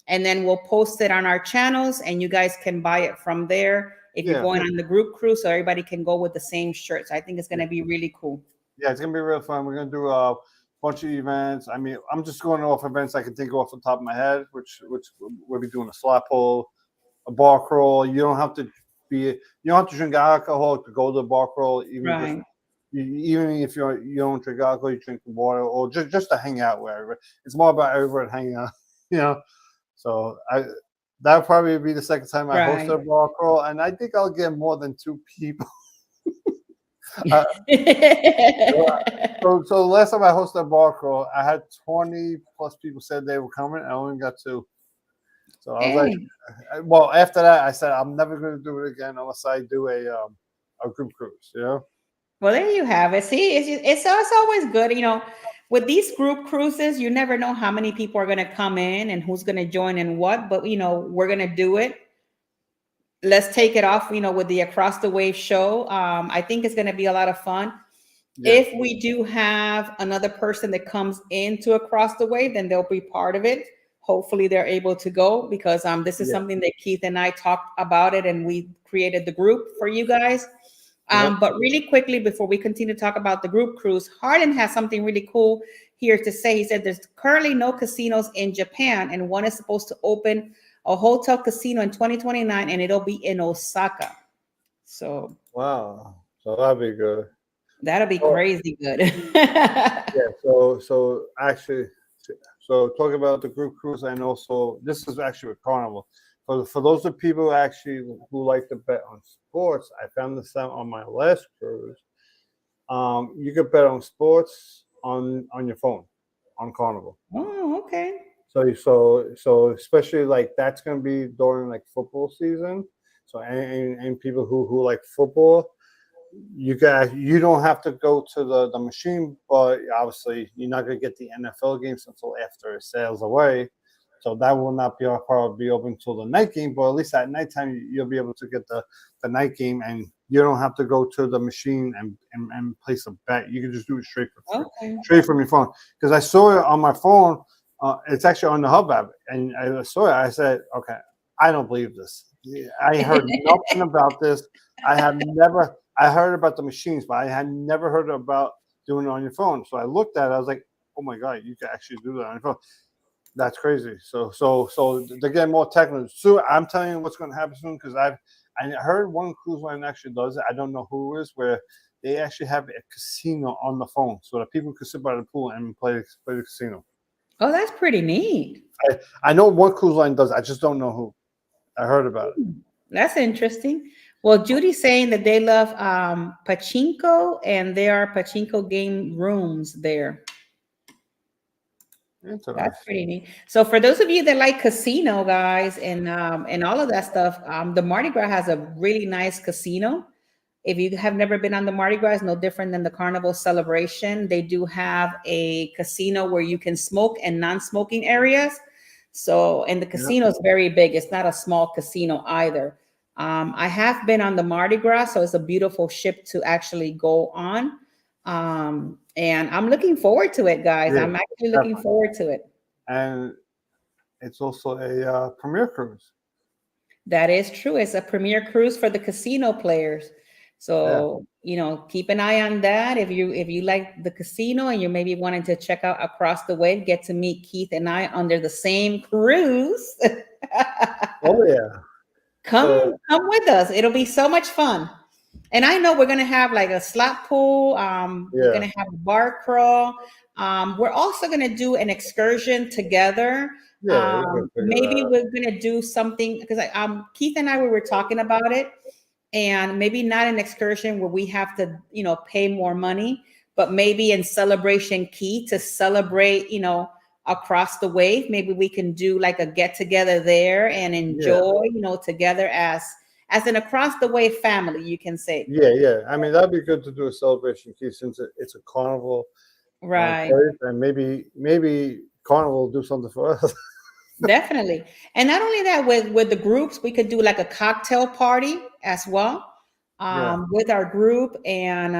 And then we'll post it on our channels and you guys can buy it from there if you're going on the group cruise, so everybody can go with the same shirt. So I think it's going to be really cool. Yeah, it's going to be real fun. We're going to do a bunch of events. I mean, I'm just going off events I can think of off the top of my head, which we'll be doing a slot pull, a bar crawl. You don't have to drink alcohol to go to the bar crawl. Even if you don't drink alcohol, you drink water or just to hang out wherever. It's more about everybody hanging out, So that'll probably be the second time I host a bar crawl, and I think I'll get more than 2 people. So the last time I hosted a bar crawl, I had 20 plus people said they were coming. I only got 2. So I was like, well, after that, I said I'm never going to do it again unless I do a group cruise. Well, there you have it. See, it's always good, with these group cruises. You never know how many people are going to come in and who's going to join and what. But we're going to do it. Let's take it off, with the Across the Wave show. I think it's going to be a lot of fun. Yeah. If we do have another person that comes into Across the Wave, then they'll be part of it. Hopefully they're able to go because this is something that Keith and I talked about it and we created the group for you guys. But really quickly, before we continue to talk about the group cruise, Harden has something really cool here to say. He said there's currently no casinos in Japan and one is supposed to open a hotel casino in 2029 and it'll be in Osaka. So wow, so that'll be good. That'll be crazy good. So actually, talking about the group cruise, and also this is actually with Carnival. For those of people who like to bet on sports, I found this out on my last cruise. You could bet on sports on your phone on Carnival. Oh, okay. So especially that's going to be during football season. So and people who like football, you don't have to go to the machine, but obviously you're not going to get the NFL games until after it sails away. So that will not probably be open until the night game, but at least at nighttime you'll be able to get the night game, and you don't have to go to the machine and place a bet. You can just do it straight from your phone. Because I saw it on my phone. It's actually on the Hub app, and I saw it. I said, "Okay, I don't believe this. I heard nothing about this. I heard about the machines, but I had never heard about doing it on your phone." So I looked at it. I was like, "Oh my god, you can actually do that on your phone." That's crazy. So they're getting more technical. So I'm telling you what's going to happen soon because I heard one cruise line actually does it. I don't know who it is, where they actually have a casino on the phone so that people can sit by the pool and play the casino. Oh, that's pretty neat. I know one cruise line does. I just don't know who. I heard about it. That's interesting. Well, Judy's saying that they love pachinko, and there are pachinko game rooms there. That's Interesting. pretty neat. So for those of you that like casino, guys, and all of that stuff, the Mardi Gras has a really nice casino. If you have never been on the Mardi Gras, it's no different than the carnival celebration. They do have a casino where you can smoke and non-smoking areas. So, and the Yeah. casino is very big. It's not a small casino either. I have been on the Mardi Gras, so it's a beautiful ship to actually go on. And I'm looking forward to it, guys. Yeah. I'm actually looking forward to it. And it's also a premier cruise. That is true. It's a premier cruise for the casino players. Yeah. So, keep an eye on that. If you like the casino and you're maybe wanting to check out Across the Wave, get to meet Keith and I under the same cruise. Oh yeah. Come So come with us. It'll be so much fun. And I know we're gonna have like a slot pool. We're yeah. gonna have a bar crawl. We're also gonna do an excursion together. Yeah, we can figure that Maybe out. we're gonna do something because Keith and I we were talking about it, and maybe not an excursion where we have to, pay more money, but maybe in Celebration Key to celebrate, across the wave. Maybe we can do like a get together there and Yeah. enjoy, together as an across the wave family, you can say. Yeah. I mean, that'd be good to do a celebration key since it's a carnival Right. place, and maybe carnival will do something for us. Definitely. And not only that, with the groups, we could do like a cocktail party as well, Yeah. with our group, and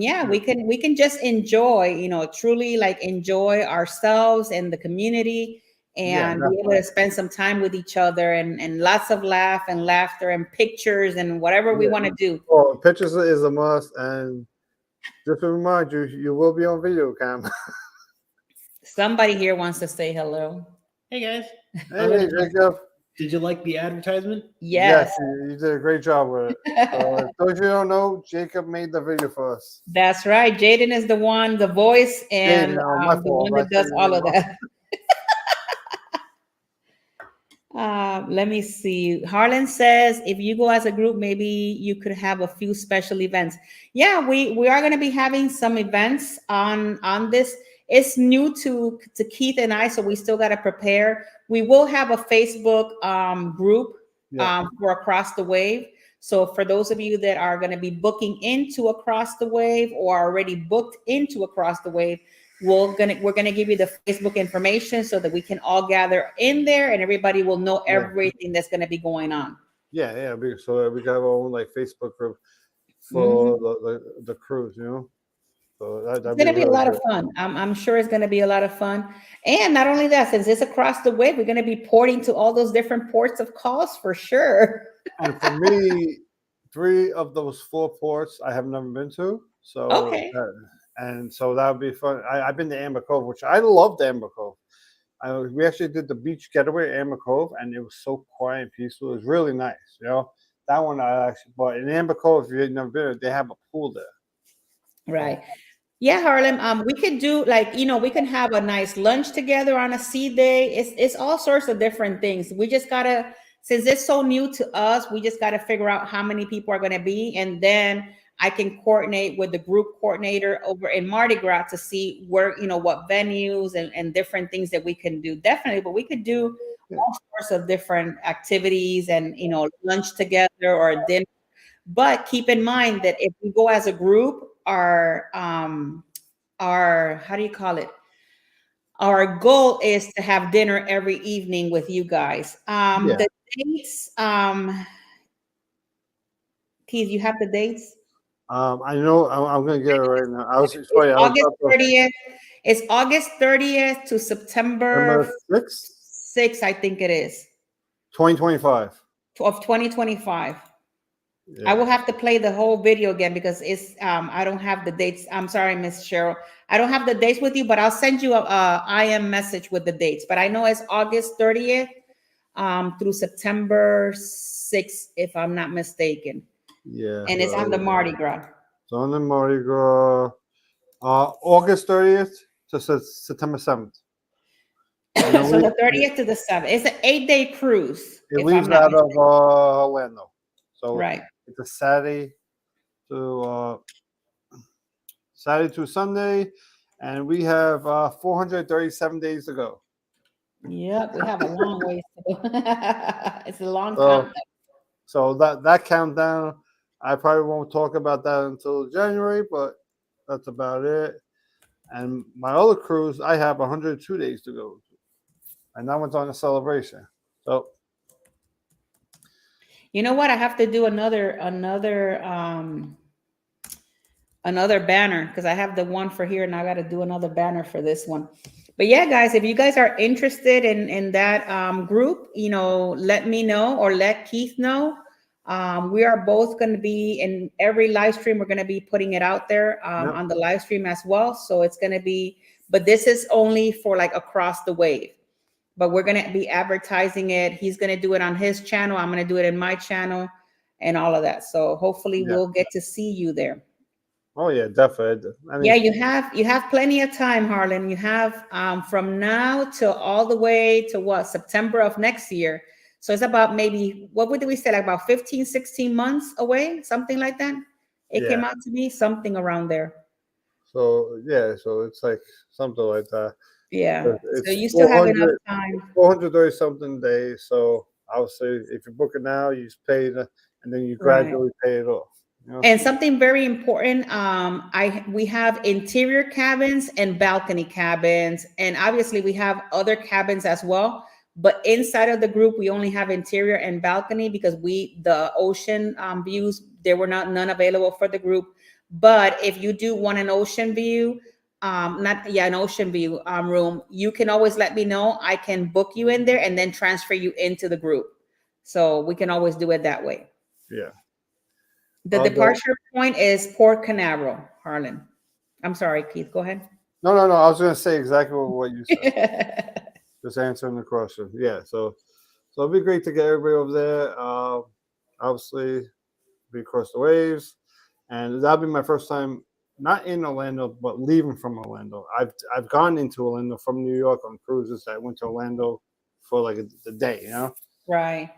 yeah, Yeah. we can just enjoy, truly like enjoy ourselves and the community, Yeah. and be able Definitely. to spend some time with each other, and lots of laugh and laughter and pictures and whatever we Yeah. want to do. Well, pictures is a must, and just to remind you, you will be on video cam. Somebody here wants to say hello. Hey guys, Hey, Jacob. did you like the advertisement? Yes. You did a great job with it. So, those you don't know, Jacob made the video for us. That's right. Jaden is the one, the voice, and My the fault. one I that does said all your of name that. Let me see. Harlan says, if you go as a group, maybe you could have a few special events. Yeah, we are going to be having some events on this. It's new to Keith and I, so we still got to prepare. We will have a Facebook group Yeah. for Across the Wave. So for those of you that are going to be booking into Across the Wave or already booked into Across the Wave, we're gonna give you the Facebook information so that we can all gather in there and everybody will know Yeah. everything that's gonna be going on. Yeah. So we got our own like Facebook group Mhm. for the cruise, So It's that'd be gonna be a really lot of good. fun. I'm sure it's gonna be a lot of fun. And not only that, since it's across the way, we're gonna be porting to all those different ports of calls for sure. And for me, 3 of those 4 ports I have never been to. So Okay. and so that would be fun. I've been to Amber Cove, which I loved Amber Cove. We actually did the beach getaway at Amber Cove, and it was so quiet and peaceful. It was really nice. That one I actually. But in Amber Cove, if you've never been, they have a pool there. Right. Yeah, Harlem. We could do like, we can have a nice lunch together on a sea day. It's all sorts of different things. We just gotta, since it's so new to us, we just gotta figure out how many people are gonna be, and then I can coordinate with the group coordinator over in Mardi Gras to see where, what venues and different things that we can do. Definitely, but we could do all sorts of different activities and lunch together or dinner. But keep in mind that if we go as a group, our how do you call it? Our goal is to have dinner every evening with you guys. Yeah. The dates, Keith, you have the dates? I know I'm gonna get it right now. I was It's sorry. I was August about to 30th. It's August 30th to September September 6th, 6th, I think it is, 2025. of 2025. I Yeah. will have to play the whole video again because it's I don't have the dates. I'm sorry, Miss Cheryl. I don't have the dates with you, but I'll send you a IM message with the dates. But I know it's August 30th through September 6th, if I'm not mistaken. Yeah. And it's on the Mardi Gras. So on the Mardi Gras, August 30th to September 7th. And it, So the le- 30th to the 7th. It's an 8-day cruise, it if I'm leaves not out of mistaken. Orlando. So Right. it's a to Saturday to Sunday, and we have 437 days to go. Yep, we have a long ways to go. It's a long So countdown. so that countdown, I probably won't talk about that until January, but that's about it. And my other cruise, I have 102 days to go, and that one's on a celebration. So You know what? I have to do another banner because I have the one for here and I got to do another banner for this one. But yeah, guys, if you guys are interested in that group, let me know or let Keith know. We are both going to be in every live stream. We're going to be putting it out there yep, on the live stream as well. So it's going to be, but this is only for like across the wave. But we're going to be advertising it. He's going to do it on his channel. I'm going to do it in my channel and all of that. So hopefully yeah. we'll get to see you there. Oh yeah, definitely. I mean, Yeah, you have plenty of time, Harlan. You have from now till all the way to what, September of next year. So it's about maybe, what would we say, like about 15, 16 months away, something like that. It yeah. came out to me something around there. So yeah, so it's like something like that. Yeah. So It's you still have enough 400, time. 430 something days. So I would say if you book it now, you just pay it, and then you Right. gradually pay it off. You know? And something very important, we have interior cabins and balcony cabins, and obviously we have other cabins as well. But inside of the group, we only have interior and balcony because the ocean views, there were none available for the group. But if you do want an ocean view, not yeah, an ocean view room, you can always let me know. I can book you in there and then transfer you into the group. So we can always do it that way. Yeah. The departure point is Port Canaveral, Harlan. I'm sorry, Keith. Go ahead. No. I was going to say exactly what you said. Just answering the question. Yeah. So it'd be great to get everybody over there. Obviously, be across the waves, and that'll be my first time not in Orlando, but leaving from Orlando. I've gone into Orlando from New York on cruises. I went to Orlando for like the day, Right.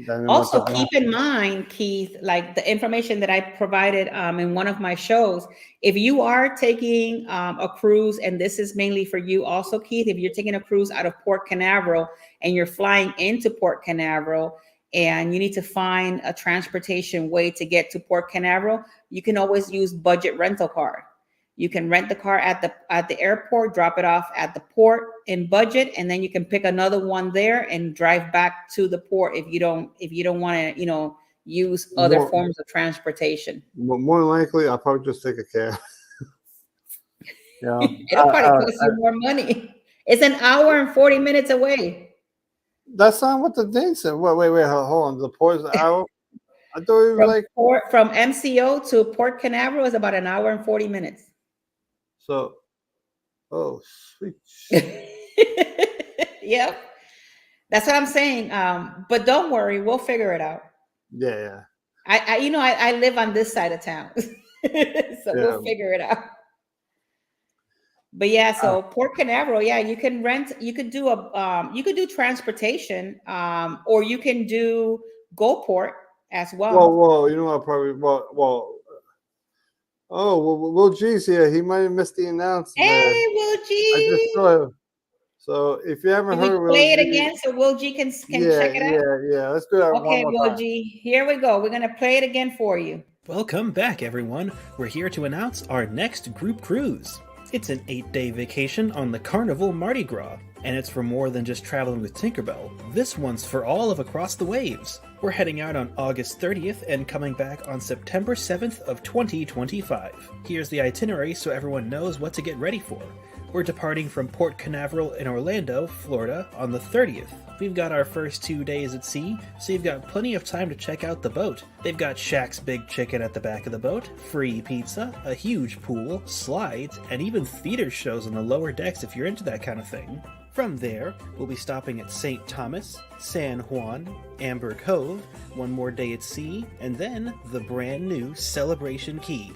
Then we went Also, to keep in mind, Keith, like the information that I provided in one of my shows, if you are taking a cruise, and this is mainly for you also, Keith, if you're taking a cruise out of Port Canaveral and you're flying into Port Canaveral and you need to find a transportation way to get to Port Canaveral, you can always use budget rental car. You can rent the car at the airport, drop it off at the port in budget, and then you can pick another one there and drive back to the port if you don't want to, use other forms of transportation. more than likely, I'll probably just take a cab. It'll probably cost you more money. It's an hour and 40 minutes away. That's not what the thing said. Wait, hold on. The port is an hour. I thought it was From MCO to Port Canaveral is about an hour and 40 minutes. So, oh, sweet. Yep. That's what I'm saying. But don't worry, we'll figure it out. Yeah. I live on this side of town. So we'll figure it out. But yeah, so Port Canaveral, yeah, you could do transportation, or you can do GoPort as well. Well, I probably Will G's here. He might have missed the announcement. Hey, Will G. I just saw him. So if you haven't heard, we play it again so Will G can check it out. Yeah. Let's do that. Okay, one more Will G. Here we go. We're gonna play it again for you. Welcome back, everyone. We're here to announce our next group cruise. It's an 8-day vacation on the Carnival Mardi Gras, and it's for more than just traveling with Tinkerbell. This one's for all of Across the Waves. We're heading out on August 30th and coming back on September 7th of 2025. Here's the itinerary so everyone knows what to get ready for. We're departing from Port Canaveral in Orlando, Florida on the 30th. We've got our first 2 days at sea, so you've got plenty of time to check out the boat. They've got Shaq's Big Chicken at the back of the boat, free pizza, a huge pool, slides, and even theater shows on the lower decks if you're into that kind of thing. From there, we'll be stopping at St. Thomas, San Juan, Amber Cove, one more day at sea, and then the brand new Celebration Key.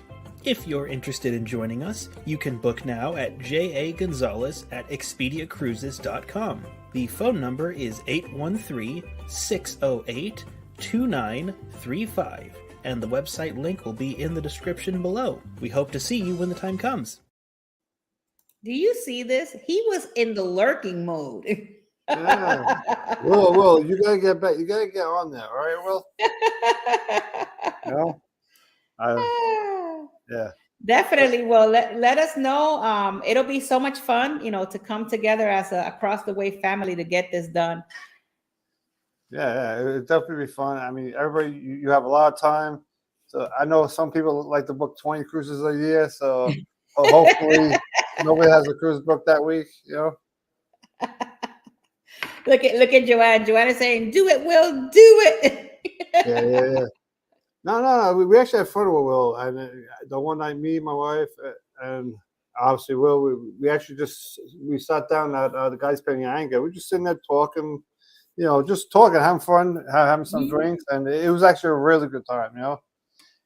If you're interested in joining us, you can book now at jagonzalez@expediacruises.com. The phone number is 813-608-2935, and the website link will be in the description below. We hope to see you when the time comes. Do you see this? He was in the lurking mode. Yeah. Will, you gotta get back. You gotta get on there. All right, Will. No. Yeah. Definitely. Well, let us know. It'll be so much fun, to come together as a across the way family to get this done. Yeah, it'll definitely be fun. I mean, everybody, you have a lot of time. So I know some people like to book 20 cruises a year. So hopefully nobody has a cruise booked that week. Look at Joanne. Joanne is saying, "Do it, Will. Do it." Yeah. No. We actually had fun with Will, and the one night, me, my wife, and obviously Will, we actually we sat down at the guys paying anchor. We're just sitting there talking, just talking, having fun, having some drinks, and it was actually a really good time,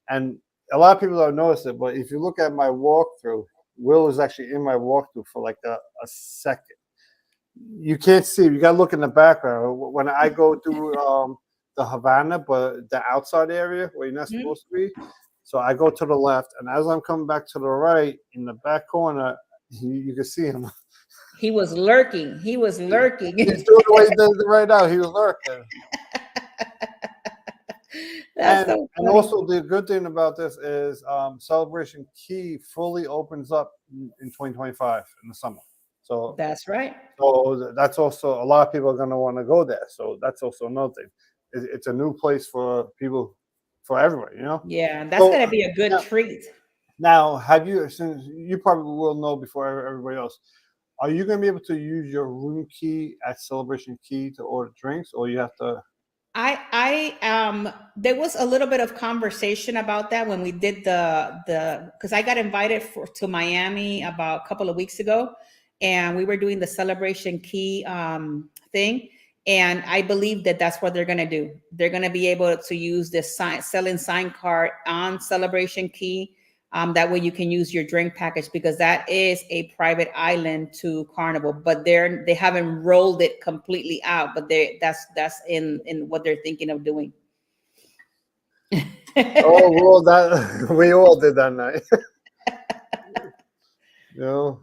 And a lot of people don't notice it, but if you look at my walkthrough, Will is actually in my walkthrough for like a second. You can't see. You got to look in the background. When I go through the Havana, but the outside area where you're not supposed to be. So I go to the left, and as I'm coming back to the right, in the back corner, you can see him. He was lurking. He's doing what he does right now. He was lurking. And also the good thing about this is Celebration Key fully opens up in 2025 in the summer. So that's right. So that's also a lot of people are going to want to go there. So that's also another thing. It's a new place for people, for everybody, Yeah, that's going to be a good treat. Now, since you probably will know before everybody else, are you going to be able to use your room key at Celebration Key to order drinks, or you have to? There was a little bit of conversation about that when we did because I got invited to Miami about a couple of weeks ago, and we were doing the Celebration Key thing. And I believe that that's what they're going to do. They're going to be able to use this selling sign card on Celebration Key. That way you can use your drink package, because that is a private island to Carnival, but they haven't rolled it completely out, but that's in what they're thinking of doing. Well, we all did that night.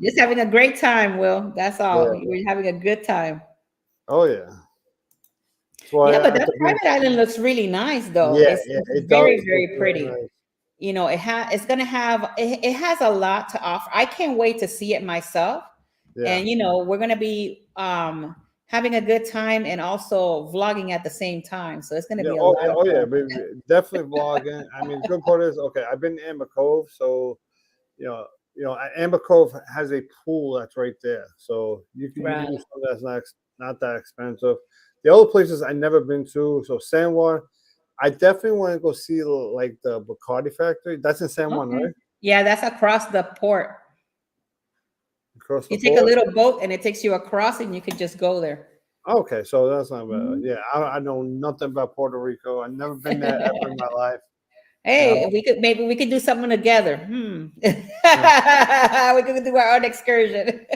Just having a great time, Will. That's all. Yeah. We're having a good time. Oh yeah. Yeah, but that private island looks really nice, though. Yeah, it's very, very pretty. Nice. It has a lot to offer. I can't wait to see it myself. Yeah. And we're gonna be having a good time and also vlogging at the same time. So it's gonna be a lot of fun. Yeah, definitely vlogging. I mean, the good part is, I've been to Amber Cove, so Amber Cove has a pool that's right there, so you can use something that's not that expensive. The other places I've never been to, so San Juan, I definitely want to go see like the Bacardi factory. That's in San Juan, right? Yeah, that's across the port. You take a little boat and it takes you across, and you can just go there. Okay, so that's not bad. Yeah, I know nothing about Puerto Rico. I've never been there ever in my life. Hey, maybe we could do something together. We could do our own excursion.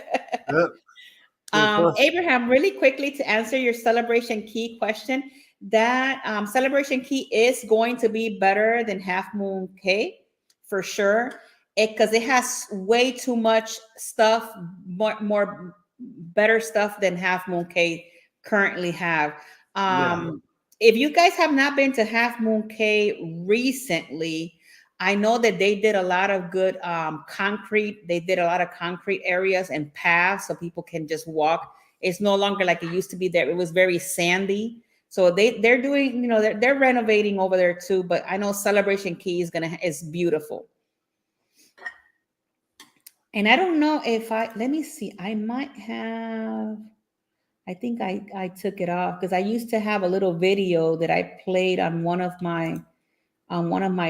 Abraham, really quickly to answer your Celebration Key question, that Celebration Key is going to be better than Half Moon Cay for sure, because it has way too much stuff, more better stuff than Half Moon Cay currently have. If you guys have not been to Half Moon Cay recently, I know that they did a lot of good concrete. They did a lot of concrete areas and paths so people can just walk. It's no longer like it used to be there. It was very sandy. So they're doing, they're renovating over there too. But I know Celebration Key is beautiful. And I don't know if let me see. I might have. I think I took it off because I used to have a little video that I played on one of my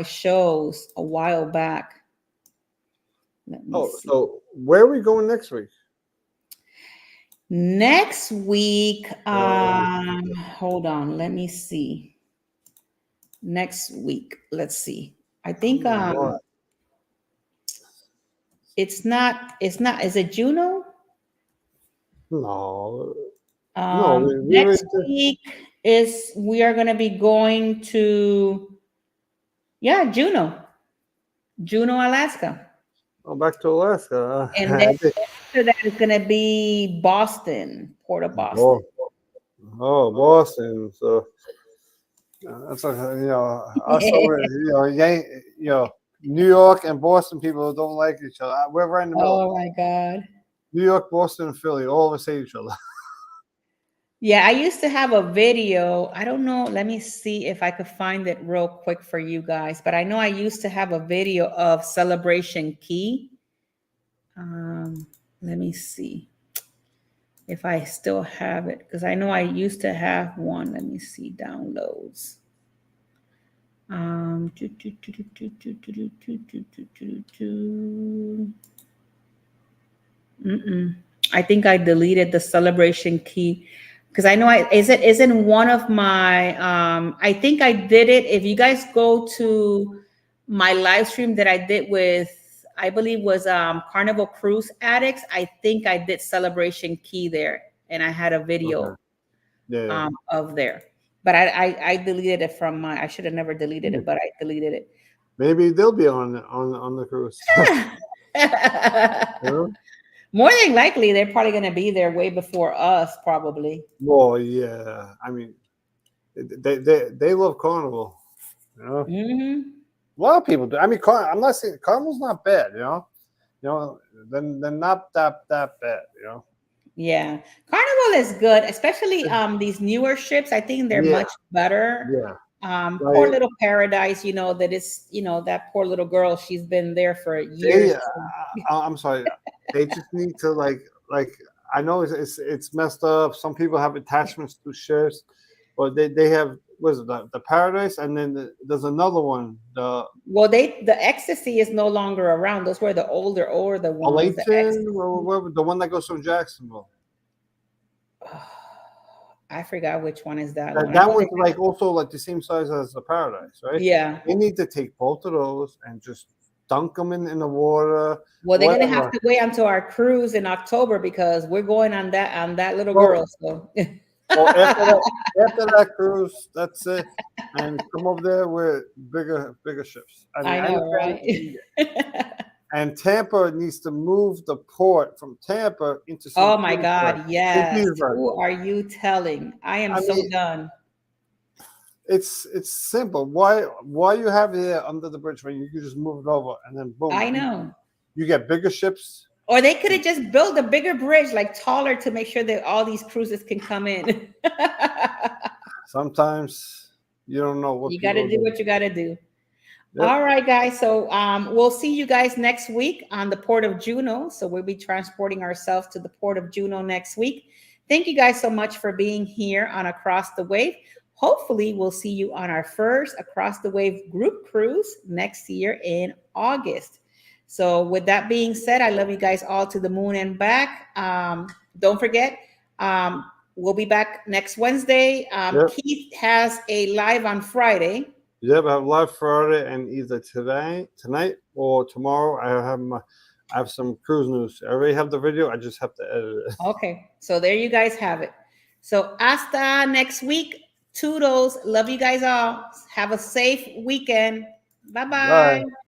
shows a while back. Let me see. So where are we going next week? Next week, hold on, let me see. Next week, let's see. I think It's not. It's not. Is it Juno? No, no, we already Next did. week is we are gonna be going to Juneau, Juneau, Alaska, Oh, back to Alaska. and then after that is gonna be Boston, Port of Boston. Oh, oh, Boston. So that's like us over, New York and Boston people don't like each other. We're right in the middle. Oh my God. New York, Boston, and Philly all of us hate each other. Yeah, I used to have a video. I don't know. Let me see if I could find it real quick for you guys. But I know I used to have a video of Celebration Key. Let me see if I still have it because I know I used to have one. Let me see downloads. I think I deleted the Celebration Key because I know is in one of my I think I did it. If you guys go to my live stream that I did with I believe was Carnival Cruise Addicts, I think I did Celebration Key there and I had a video Okay. Yeah. of there. But I deleted it from my I should have never deleted it, but I deleted it. Maybe they'll be on the cruise. Yeah? More than likely, they're probably going to be there way before us, probably. Well, yeah. I mean, they love Carnival. You know, Hmm. a lot of people do. I mean, I'm not saying Carnival's not bad. Then they're not that bad. Yeah, Carnival is good, especially these newer ships. I think they're Yeah, much better. yeah. Poor Like little Paradise, that is, that poor little girl. She's been there for years. they, I'm sorry. They just need to like. I know it's messed up. Some people have attachments to ships, but they have what is it the Paradise, and then there's another one, the Well, the ecstasy is no longer around. Those were the older ones. The Alayton, ecstasy. or whatever, the one that goes from Jacksonville. I forgot which one is that one. I That know one's like also like the same size as the Paradise, right? yeah. They need to take both of those and just dunk them in the water, Well, they're gonna have whatever. to wait until our cruise in October because we're going on that little Well, girl. So well, after that cruise, that's it, and come over there with bigger ships. I mean, I I know, understand. right? And Tampa needs to move the port from Tampa into Oh St. my Petersburg. God, St. yes. Petersburg. Who are you telling? I am I so mean, done. it's simple. Why you have it there under the bridge when you can just move it over and then boom, I know. you get bigger ships. Or they could have just built a bigger bridge, like taller, to make sure that all these cruises can come in. Sometimes you don't know what You got to people do do. what you got to do. Yep. All right, guys. So we'll see you guys next week on the Port of Juneau. So we'll be transporting ourselves to the Port of Juneau next week. Thank you guys so much for being here on Across the Wave. Hopefully, we'll see you on our first Across the Wave group cruise next year in August. So with that being said, I love you guys all to the moon and back. Don't forget, we'll be back next Wednesday. Yep. Keith has a live on Friday. Yep, I have live Friday, and either tonight, or tomorrow, I have some cruise news. I already have the video. I just have to edit it. Okay, so there you guys have it. So hasta next week. Toodles. Love you guys all. Have a safe weekend. Bye-bye. Bye.